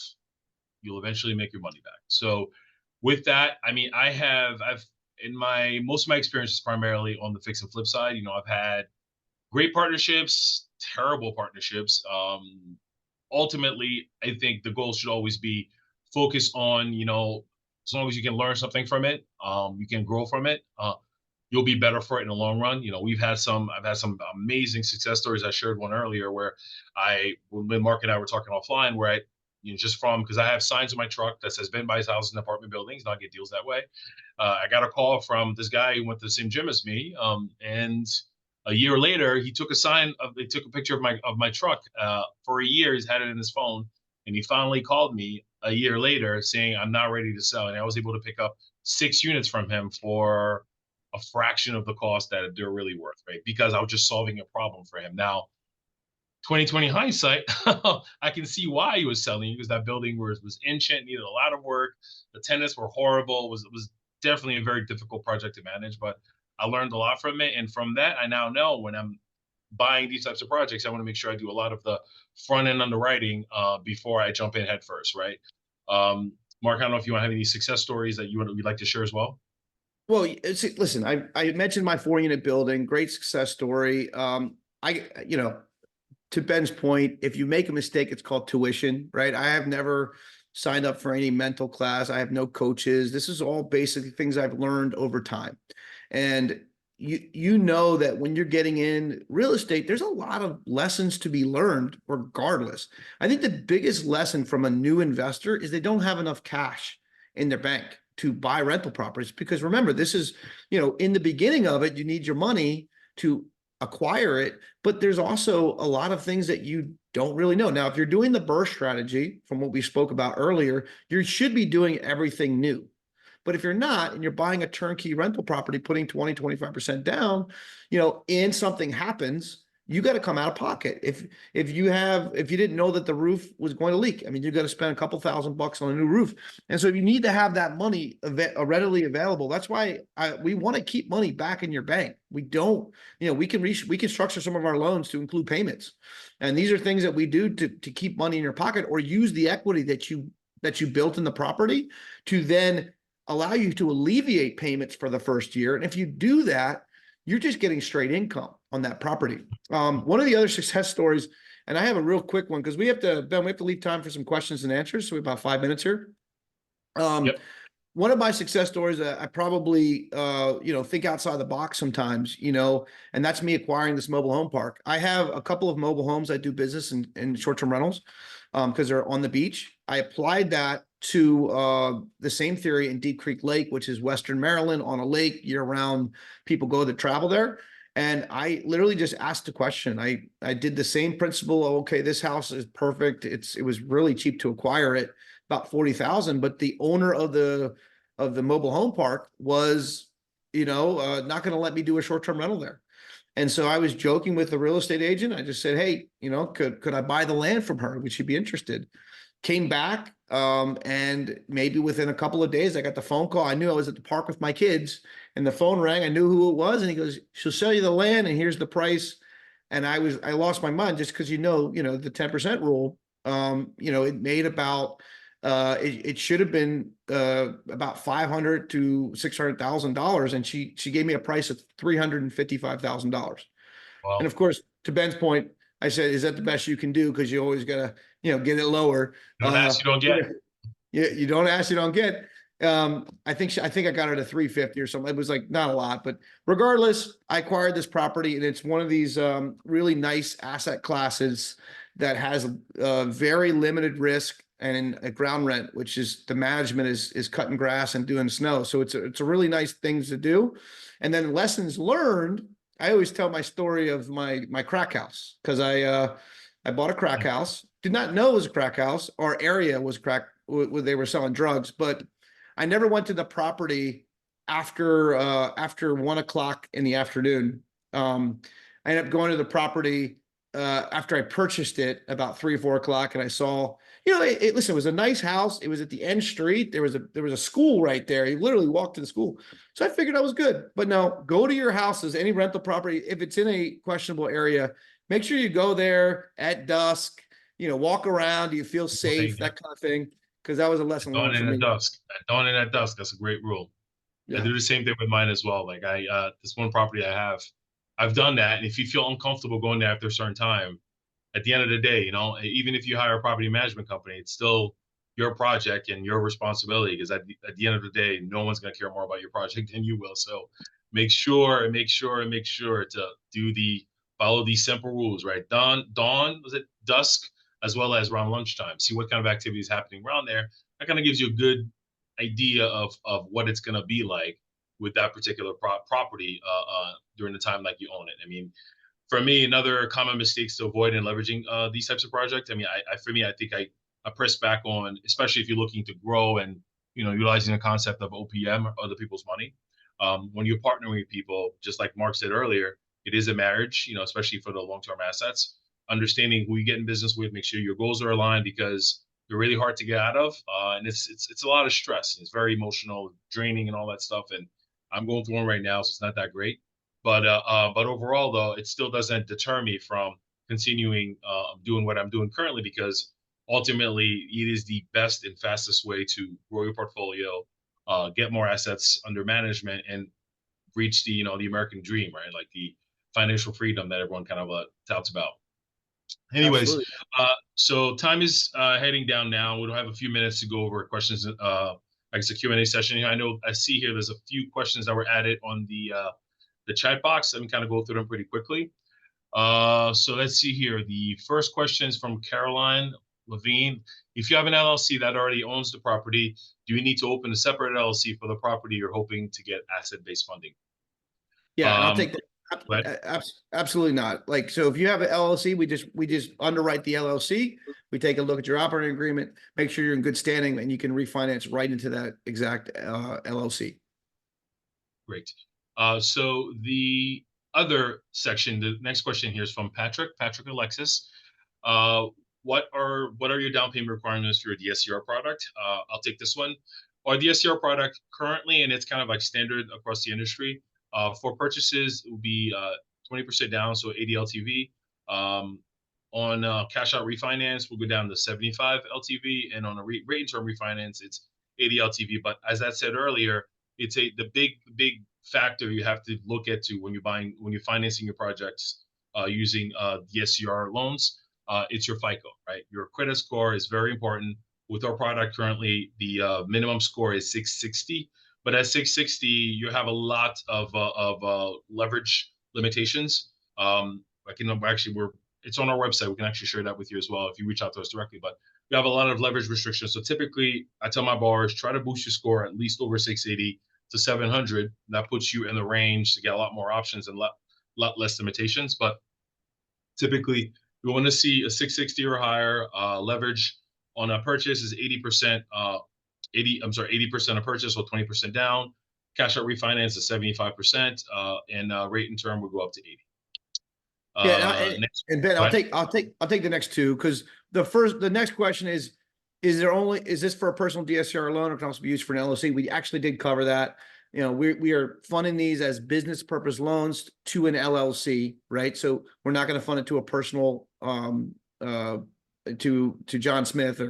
you'll eventually make your money back. So with that, I mean, I've in most of my experiences primarily on the fix and flip side, I've had great partnerships, terrible partnerships. Ultimately, I think the goal should always be focus on, as long as you can learn something from it, you can grow from it, you'll be better for it in the long run. I've had some amazing success stories. I shared one earlier where when Mark and I were talking offline, where because I have signs in my truck that says Ben buys houses in apartment buildings, and I get deals that way. I got a call from this guy who went to the same gym as me, and a year later, he took a picture of my truck. For a year, he's had it in his phone, and he finally called me a year later saying, "I'm not ready to sell." And I was able to pick up 6 units from him for a fraction of the cost that they're really worth, right? Because I was just solving a problem for him. Now, 2020 hindsight, I can see why he was selling, because that building was ancient, needed a lot of work. The tenants were horrible. It was definitely a very difficult project to manage, but I learned a lot from it. And from that, I now know when I'm buying these types of projects, I want to make sure I do a lot of the front end underwriting before I jump in head first, right? Mark, I don't know if you want to have any success stories that you'd like to share as well. Well, listen, I mentioned my 4-unit building, great success story. To Ben's point, if you make a mistake, it's called tuition, right? I have never signed up for any mental class. I have no coaches. This is all basically things I've learned over time. And you know that when you're getting in real estate, there's a lot of lessons to be learned regardless. I think the biggest lesson from a new investor is they don't have enough cash in their bank to buy rental properties. Because remember, this is, in the beginning of it, you need your money to acquire it, but there's also a lot of things that you don't really know. Now, if you're doing the burst strategy from what we spoke about earlier, you should be doing everything new. But if you're not, and you're buying a turnkey rental property, putting 20, 25% down, and something happens, you got to come out of pocket. If you didn't know that the roof was going to leak, I mean, you got to spend a couple $1,000 on a new roof. And so you need to have that money readily available. That's why we want to keep money back in your bank. We don't, we can structure some of our loans to include payments. And these are things that we do to keep money in your pocket, or use the equity that you built in the property to then allow you to alleviate payments for the first year. And if you do that, you're just getting straight income on that property. One of the other success stories, and I have a real quick one because we have to leave time for some questions and answers. So we have about 5 minutes here. Yep. One of my success stories, I probably, think outside the box sometimes, and that's me acquiring this mobile home park. I have a couple of mobile homes. I do business in short-term rentals because they're on the beach. I applied that to the same theory in Deep Creek Lake, which is Western Maryland, on a lake year-round. People go to travel there. And I literally just asked a question. I did the same principle. Okay, this house is perfect. It was really cheap to acquire it, about 40,000. But the owner of the mobile home park was, not going to let me do a short-term rental there. And so I was joking with the real estate agent. I just said, hey, could I buy the land from her? Would she be interested? Came back, and maybe within a couple of days, I got the phone call. I knew I was at the park with my kids, and the phone rang. I knew who it was, and he goes, "She'll sell you the land, and here's the price." And I lost my mind just because the 10% rule. It made about it should have been about $500,000 to $600,000, and she gave me a price of $355,000. Wow. And of course, to Ben's point, I said, "Is that the best you can do? Because you always gotta, get it lower." Don't ask, you don't get. You don't ask, you don't get. I think I got it at 350 or something. It was like not a lot, but regardless, I acquired this property, and it's one of these really nice asset classes that has a very limited risk and a ground rent, which is the management is cutting grass and doing snow. So it's a really nice thing to do. And then lessons learned. I always tell my story of my crack house, because I bought a crack house, did not know it was a crack house. Our area was crack, where they were selling drugs, but I never went to the property after 1 o'clock in the afternoon. I ended up going to the property after I purchased it about 3 or 4 o'clock, and I saw, listen, it was a nice house. It was at the end street. There was a school right there. You literally walked to the school. So I figured I was good. But no, go to your houses, any rental property, if it's in a questionable area, make sure you go there at dusk, walk around. Do you feel safe? That kind of thing. Because that was a lesson learned for me. Dawn in at dusk. That's a great rule. Yeah. I do the same thing with mine as well. Like this one property I've done that. And if you feel uncomfortable going there after a certain time, at the end of the day, even if you hire a property management company, it's still your project and your responsibility, because at the end of the day, no one's going to care more about your project than you will. So make sure to follow these simple rules, right? Dawn, was it dusk, as well as around lunchtime. See what kind of activity is happening around there. That kind of gives you a good idea of what it's going to be like with that particular property during the time like you own it. I mean, for me, another common mistakes to avoid in leveraging these types of projects. I mean, I think I press back on, especially if you're looking to grow and utilizing the concept of OPM, or other people's money. When you're partnering with people, just like Mark said earlier, it is a marriage. Especially for the long-term assets. Understanding who you get in business with, make sure your goals are aligned, because they're really hard to get out of, and it's a lot of stress. It's very emotional, draining, and all that stuff. And I'm going through one right now, so it's not that great. But overall, though, it still doesn't deter me from continuing doing what I'm doing currently, because ultimately it is the best and fastest way to grow your portfolio, get more assets under management, and reach the the American dream, right? Like the financial freedom that everyone kind of touts about. Anyways, so time is heading down now. We'll have a few minutes to go over questions. I guess a Q&A session here. I see here there's a few questions that were added on the chat box. Let me kind of go through them pretty quickly. So let's see here. The first question is from Caroline Levine. If you have an LLC that already owns the property, do you need to open a separate LLC for the property you're hoping to get asset-based funding? Yeah, and But Absolutely not. Like, so if you have an LLC, we just underwrite the LLC. We take a look at your operating agreement, make sure you're in good standing, and you can refinance right into that exact LLC. great. So the other section, the next question here is from Patrick Alexis. Uh, what are your down payment requirements for your DSCR product? I'll take this one. Our DSCR product currently, and it's kind of like standard across the industry. For purchases, it will be 20% down, so 80 LTV. On cash out refinance, we'll go down to 75 LTV, and on a rate and term refinance, it's 80 LTV. But as I said earlier, it's the big factor you have to look at to when you're financing your projects using DSCR loans. It's your FICO, right? Your credit score is very important. With our product currently, the minimum score is 660, but at 660, you have a lot of leverage limitations. It's on our website. We can actually share that with you as well if you reach out to us directly. But we have a lot of leverage restrictions. So typically, I tell my borrowers, try to boost your score at least over 680 to 700. That puts you in the range to get a lot more options and a lot less limitations. But typically, we want to see a 660 or higher. Leverage on a purchase is 80%. 80% of purchase or 20% down. Cash out refinance is 75%, and rate and term will go up to 80. Yeah, and Ben, Go I'll take the next two, because the next question is this for a personal DSCR loan, or can also be used for an LLC? We actually did cover that. You know, we are funding these as business purpose loans to an LLC, right? So we're not going to fund it to a personal to John Smith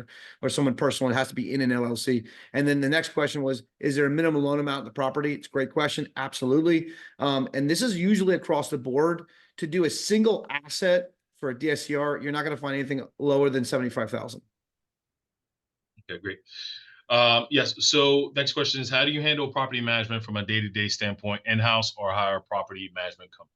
or someone personal. It has to be in an LLC. And then the next question was, is there a minimum loan amount in the property? It's a great question. Absolutely. And this is usually across the board. To do a single asset for a DSCR, you're not going to find anything lower than 75,000. Okay, great. Yes. So next question is, how do you handle property management from a day-to-day standpoint, in-house or hire a property management company?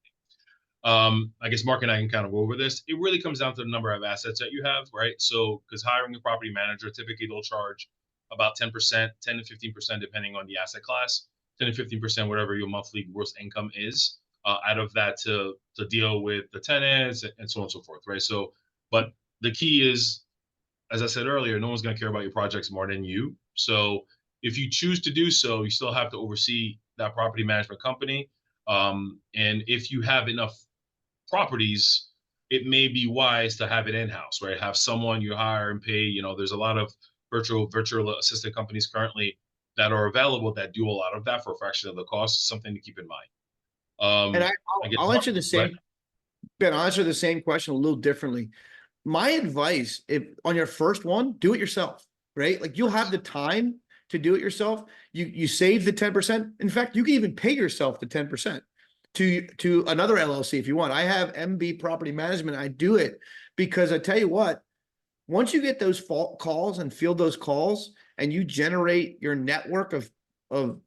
I guess Mark and I can kind of go over this. It really comes down to the number of assets that you have, right? So, because hiring a property manager, typically they'll charge about 10%, 10 to 15%, depending on the asset class, 10 to 15%, whatever your monthly gross income is, out of that to deal with the tenants and so on and so forth, right? So, but the key is, as I said earlier, no one's going to care about your projects more than you. So if you choose to do so, you still have to oversee that property management company. And if you have enough properties, it may be wise to have it in-house, right? Have someone you hire and pay. You know, there's a lot of virtual assistant companies currently that are available that do a lot of that for a fraction of the cost. It's something to keep in mind. And I'll answer the same, Ben, I'll answer the same question a little differently. My advice, if on your first one, do it yourself, right? Like, you'll have the time to do it yourself. You save the 10%. In fact, you can even pay yourself the 10% to another LLC if you want. I have MB Property Management. I do it because I tell you what, once you get those calls and field those calls, and you generate your network of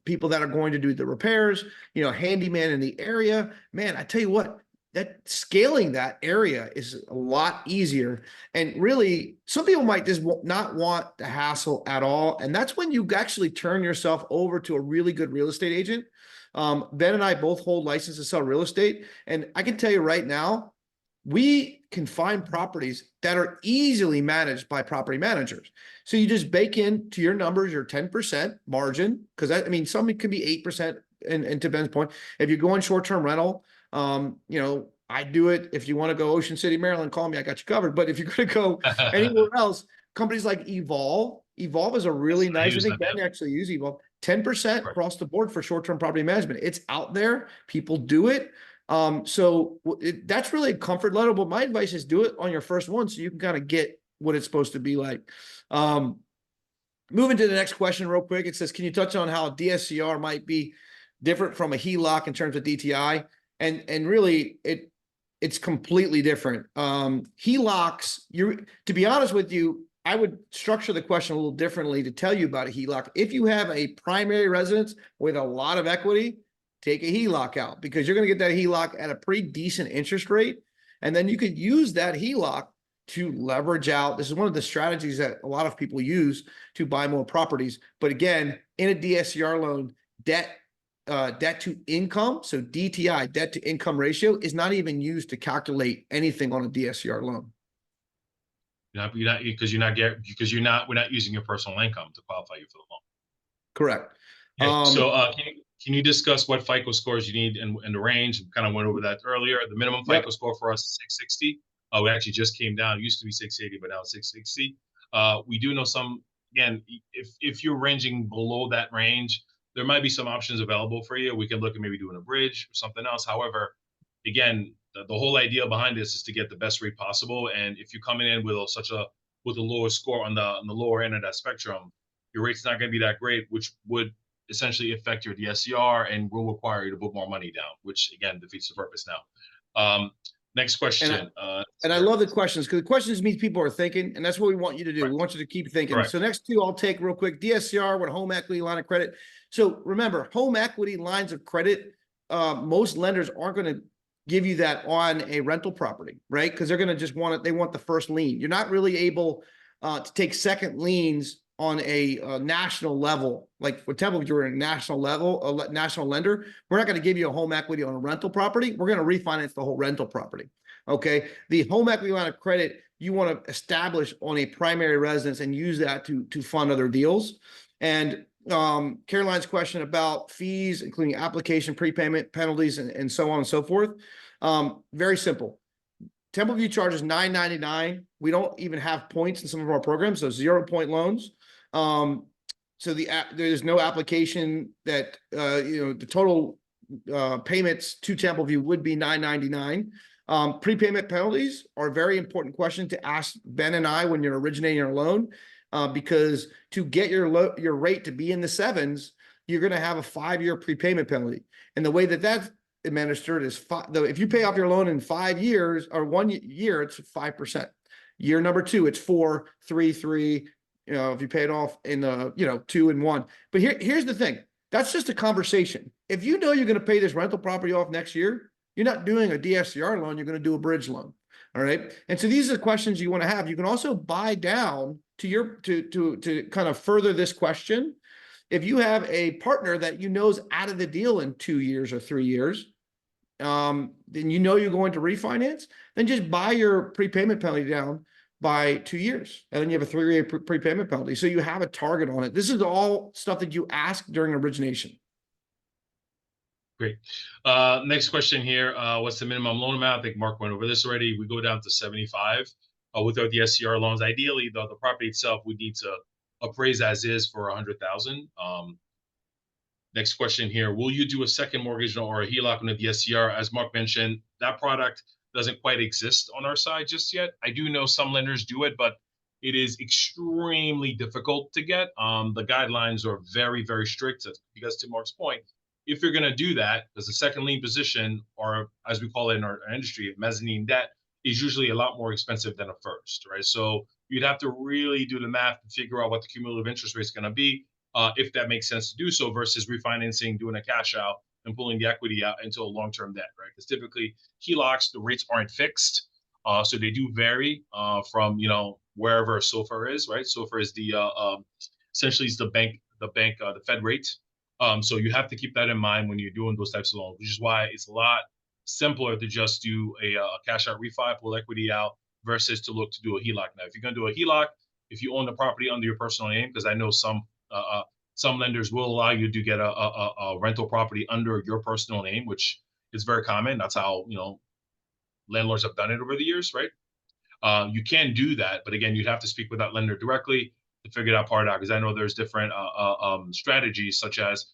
people that are going to do the repairs, you know, handyman in the area, man, I tell you what, that scaling that area is a lot easier. And really, some people might just not want the hassle at all. And that's when you actually turn yourself over to a really good real estate agent. Ben and I both hold licenses to sell real estate. And I can tell you right now, we can find properties that are easily managed by property managers. So you just bake into your numbers your 10% margin, because I mean, some can be 8%. And to Ben's point, if you're going short-term rental, you know, I do it. If you want to go Ocean City, Maryland, call me, I got you covered. But if you're going to go anywhere else, companies like Evolve is a really nice, I think Ben actually use Evolve, 10% across the board for short-term property management. It's out there. People do it. So that's really a comfort level. But my advice is do it on your first one, so you can kind of get what it's supposed to be like. Moving to the next question real quick. It says, can you touch on how a DSCR might be different from a HELOC in terms of DTI? And really, it's completely different. HELOCs, to be honest with you, I would structure the question a little differently to tell you about a HELOC. If you have a primary residence with a lot of equity, take a HELOC out, because you're going to get that HELOC at a pretty decent interest rate. And then you could use that HELOC to leverage out. This is one of the strategies that a lot of people use to buy more properties. But again, in a DSCR loan, debt debt to income, so DTI, debt to income ratio, is not even used to calculate anything on a DSCR loan. We're not using your personal income to qualify you for the loan. Correct. Yeah. So can you discuss what FICO scores you need and the range? We kind of went over that earlier. The minimum FICO score for us is 660. We actually just came down. It used to be 680, but now it's 660. We do know again, if you're ranging below that range, there might be some options available for you. We can look at maybe doing a bridge or something else. However, again, the whole idea behind this is to get the best rate possible. And if you're coming in with a lower score on the lower end of that spectrum, your rate's not going to be that great, which would essentially affect your DSCR and will require you to put more money down, which again defeats the purpose now. Next question. And I love the questions, because the questions means people are thinking, and that's what we want you to do. Right. We want you to keep thinking. Correct. So next two I'll take real quick. DSCR with home equity line of credit. So remember, home equity lines of credit, most lenders aren't going to give you that on a rental property, right? Because they're going to just want it. They want the first lien. You're not really able to take second liens on a national level. Like for Temple, if you're a national level, a national lender, we're not going to give you a home equity on a rental property. We're going to refinance the whole rental property. Okay. The home equity line of credit, you want to establish on a primary residence and use that to fund other deals. And Caroline's question about fees, including application, prepayment, penalties, and so on and so forth. Very simple. Templeview charges $9.99. We don't even have points in some of our programs, so 0-point loans. So there's no application that the total payments to Templeview would be $9.99. Prepayment penalties are a very important question to ask Ben and I when you're originating your loan, because to get your rate to be in the 7s, you're going to have a 5-year prepayment penalty. And the way that that's administered is if you pay off your loan in 5 years or 1 year, it's 5%. Year number 2, it's 4, 3, 3. If you pay it off in 2 and 1. But here's the thing. That's just a conversation. If you know you're going to pay this rental property off next year, you're not doing a DSCR loan, you're going to do a bridge loan. All right. And so these are the questions you want to have. You can also buy down to kind of further this question. If you have a partner that is out of the deal in 2 years or 3 years, then you're going to refinance, then just buy your prepayment penalty down by 2 years. And then you have a 3-year prepayment penalty. So you have a target on it. This is all stuff that you ask during origination. Great. Next question here. What's the minimum loan amount? I think Mark went over this already. We go down to 75 with our DSCR loans. Ideally, though, the property itself, we need to appraise as is for 100,000. Next question here. Will you do a second mortgage or a HELOC on the DSCR? As Mark mentioned, that product doesn't quite exist on our side just yet. I do know some lenders do it, but it is extremely difficult to get. The guidelines are very, very strict because to Mark's point, if you're going to do that, there's a second lien position, or as we call it in our industry, mezzanine debt is usually a lot more expensive than a first, right? So you'd have to really do the math and figure out what the cumulative interest rate is going to be, if that makes sense to do so, versus refinancing, doing a cash out and pulling the equity out into a long-term debt, right? Because typically HELOCs, the rates aren't fixed. So they do vary from, wherever SOFR is, right? SOFR is essentially is the Fed rate. So you have to keep that in mind when you're doing those types of loans, which is why it's a lot simpler to just do a cash out refi, pull equity out, versus to look to do a HELOC. Now, if you're going to do a HELOC, if you own the property under your personal name, because I know some lenders will allow you to get a rental property under your personal name, which is very common. That's how, landlords have done it over the years, right? You can do that, but again, you'd have to speak with that lender directly to figure that part out, because I know there's different strategies, such as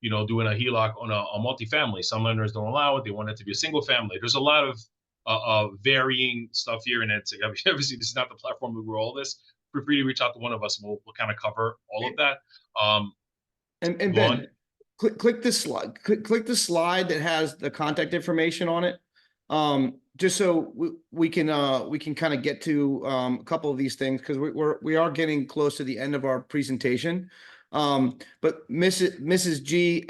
doing a HELOC on a multifamily. Some lenders don't allow it; they want it to be a single family. There's a lot of varying stuff here, and it's obviously this is not the platform to grow all this. Feel free to reach out to one of us, and we'll kind of cover all of that. And Ben, click this slide. Click the slide that has the contact information on it. Just so we can kind of get to a couple of these things, because we are getting close to the end of our presentation. But Mrs. G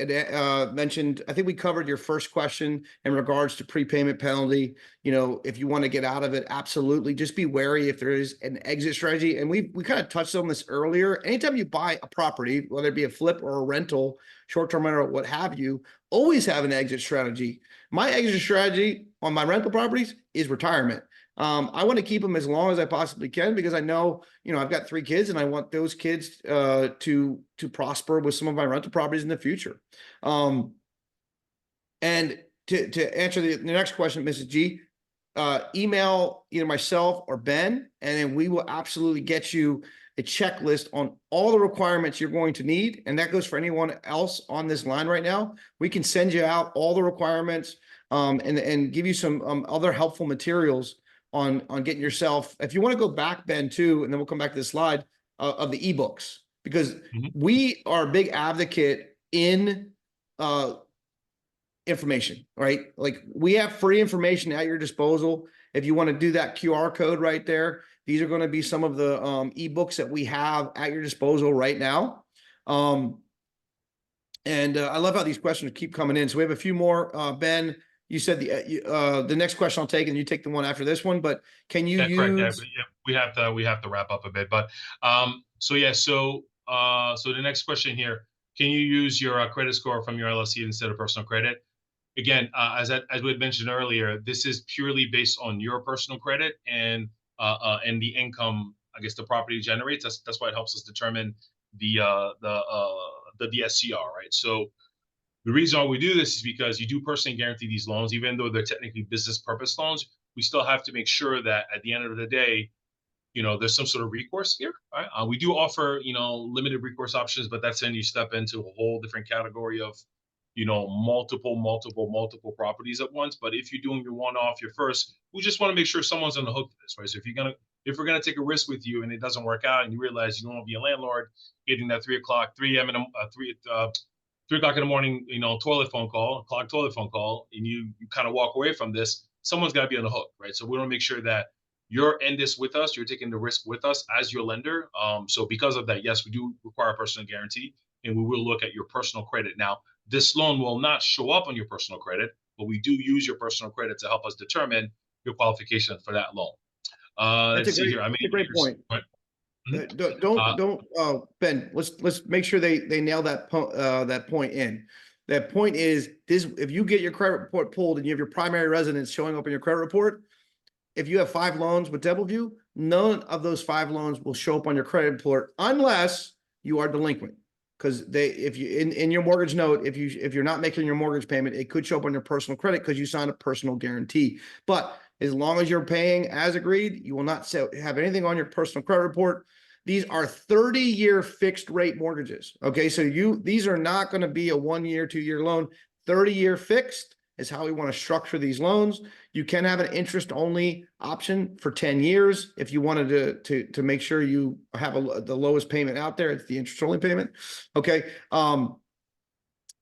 mentioned, I think we covered your first question in regards to prepayment penalty. You know, if you want to get out of it, absolutely. Just be wary if there is an exit strategy. And we kind of touched on this earlier. Anytime you buy a property, whether it be a flip or a rental, short-term rental, what have you, always have an exit strategy. My exit strategy on my rental properties is retirement. I want to keep them as long as I possibly can because I know, you know, I've got 3 kids and I want those kids to prosper with some of my rental properties in the future. And to answer the next question, Mrs. G, email either myself or Ben, and then we will absolutely get you a checklist on all the requirements you're going to need. And that goes for anyone else on this line right now. We can send you out all the requirements and give you some other helpful materials on getting yourself. If you want to go back, Ben, too, and then we'll come back to the slide of the ebooks, because we are a big advocate in information, right? Like we have free information at your disposal. If you want to do that QR code right there, these are going to be some of the ebooks that we have at your disposal right now. And I love how these questions keep coming in. So we have a few more. Ben, you said the next question I'll take, and you take the one after this one. But can you use? Correct. Yeah, we have to wrap up a bit. But so the next question here: can you use your credit score from your LLC instead of personal credit? Again, as we had mentioned earlier, this is purely based on your personal credit and the income, I guess, the property generates. That's why it helps us determine the DSCR, right? So the reason why we do this is because you do personally guarantee these loans, even though they're technically business purpose loans. We still have to make sure that at the end of the day, you know, there's some sort of recourse here, right? We do offer, you know, limited recourse options, but that's when you step into a whole different category of, you know, multiple properties at once. But if you're doing your one-off, your first, we just want to make sure someone's on the hook for this, right? So if we're gonna take a risk with you and it doesn't work out, and you realize you don't want to be a landlord, getting that 3 o'clock in the morning, you know, toilet phone call, and you kind of walk away from this, someone's got to be on the hook, right? So we want to make sure that you're in this with us, you're taking the risk with us as your lender. So because of that, yes, we do require a personal guarantee, and we will look at your personal credit. Now, this loan will not show up on your personal credit, but we do use your personal credit to help us determine your qualification for that loan. Let's see here. I mean, that's a great point. Don't Ben, let's make sure they nail that point in. That point is this: if you get your credit report pulled and you have your primary residence showing up in your credit report, if you have 5 loans with DoubleView, none of those 5 loans will show up on your credit report unless you are delinquent. Because if you in your mortgage note, if you're not making your mortgage payment, it could show up on your personal credit because you signed a personal guarantee. But as long as you're paying as agreed, you will not have anything on your personal credit report. These are 30-year fixed rate mortgages. Okay, so these are not going to be a 1-year, 2-year loan. 30-year fixed is how we want to structure these loans. You can have an interest only option for 10 years. If you wanted to make sure you have the lowest payment out there, it's the interest only payment. Okay. And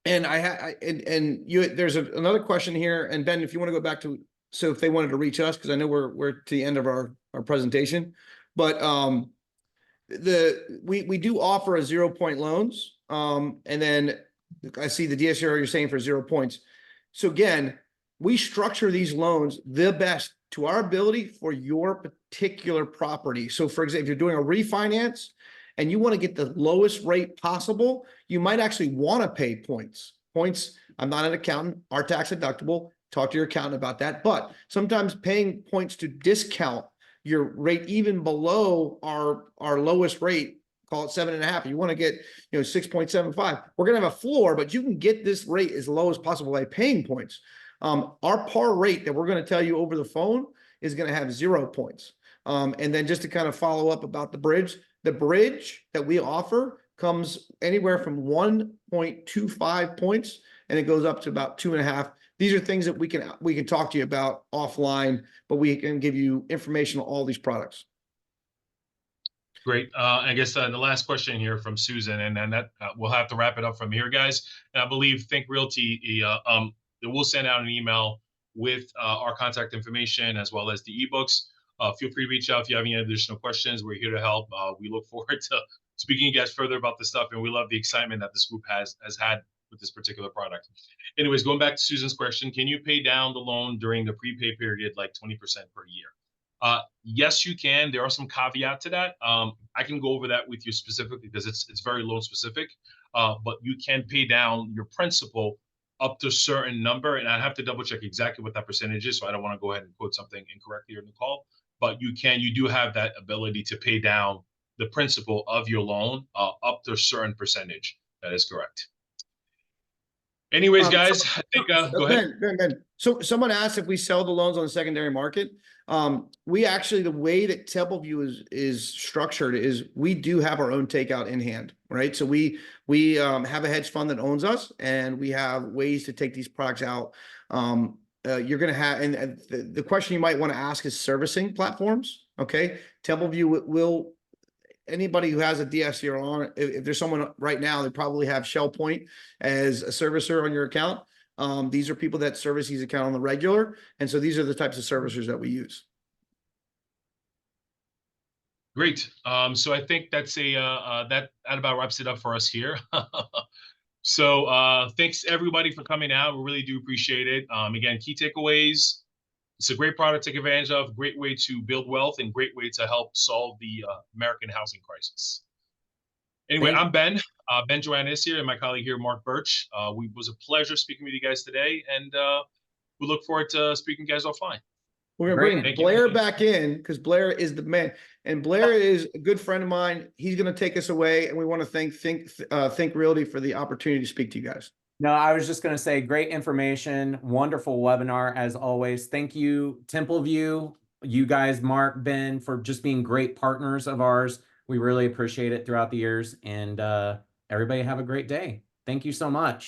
there's another question here. And Ben, if you want to go back to, so if they wanted to reach us, because I know we're to the end of our presentation, but we do offer a 0-point loans. And then I see the DSCR you're saying for 0 points. So again, we structure these loans the best to our ability for your particular property. So for example, if you're doing a refinance and you want to get the lowest rate possible, you might actually want to pay points. I'm not an accountant, are tax deductible. Talk to your accountant about that. But sometimes paying points to discount your rate even below our lowest rate, call it 7.5. You want to get 6.75. We're going to have a floor, but you can get this rate as low as possible by paying points. Our par rate that we're going to tell you over the phone is going to have 0 points. And then just to kind of follow up about the bridge that we offer comes anywhere from 1.25 points, and it goes up to about 2.5. These are things that we can talk to you about offline, but we can give you information on all these products. Great. I guess the last question here from Susan, and then that we'll have to wrap it up from here, guys. And I believe Think Realty will send out an email with our contact information as well as the ebooks. Feel free to reach out if you have any additional questions. We're here to help. We look forward to speaking to you guys further about this stuff, and we love the excitement that this group has had with this particular product. Anyways, going back to Susan's question, can you pay down the loan during the prepay period like 20% per year? Yes, you can. There are some caveat to that. I can go over that with you specifically because it's very loan specific. But you can pay down your principal up to a certain number, and I have to double check exactly what that percentage is, so I don't want to go ahead and quote something incorrectly in the call. But you do have that ability to pay down the principal of your loan up to a certain percentage. That is correct. Anyways, guys, I think go ahead. Ben. So someone asked if we sell the loans on the secondary market. We actually, the way that Templeview is structured is we do have our own takeout in hand, right? So we have a hedge fund that owns us, and we have ways to take these products out. You're going to have, and the question you might want to ask is servicing platforms. Okay, Templeview will. Anybody who has a DSCR on, if there's someone right now, they probably have ShellPoint as a servicer on your account. These are people that service these accounts on the regular. And so these are the types of servicers that we use. Great. So I think that's that about wraps it up for us here. So thanks everybody for coming out. We really do appreciate it. Again, key takeaways. It's a great product to take advantage of, great way to build wealth, and great way to help solve the American housing crisis. Anyway, I'm Ben. Ben Joannis here, and my colleague here, Mark Birch. It was a pleasure speaking with you guys today, and we look forward to speaking to you guys offline. We're going to bring Blair back in because Blair is the man. And Blair is a good friend of mine. He's going to take us away, and we want to thank Think Realty for the opportunity to speak to you guys. No, I was just going to say great information, wonderful webinar as always. Thank you, Templeview, you guys, Mark, Ben, for just being great partners of ours. We really appreciate it throughout the years, and everybody have a great day. Thank you so much.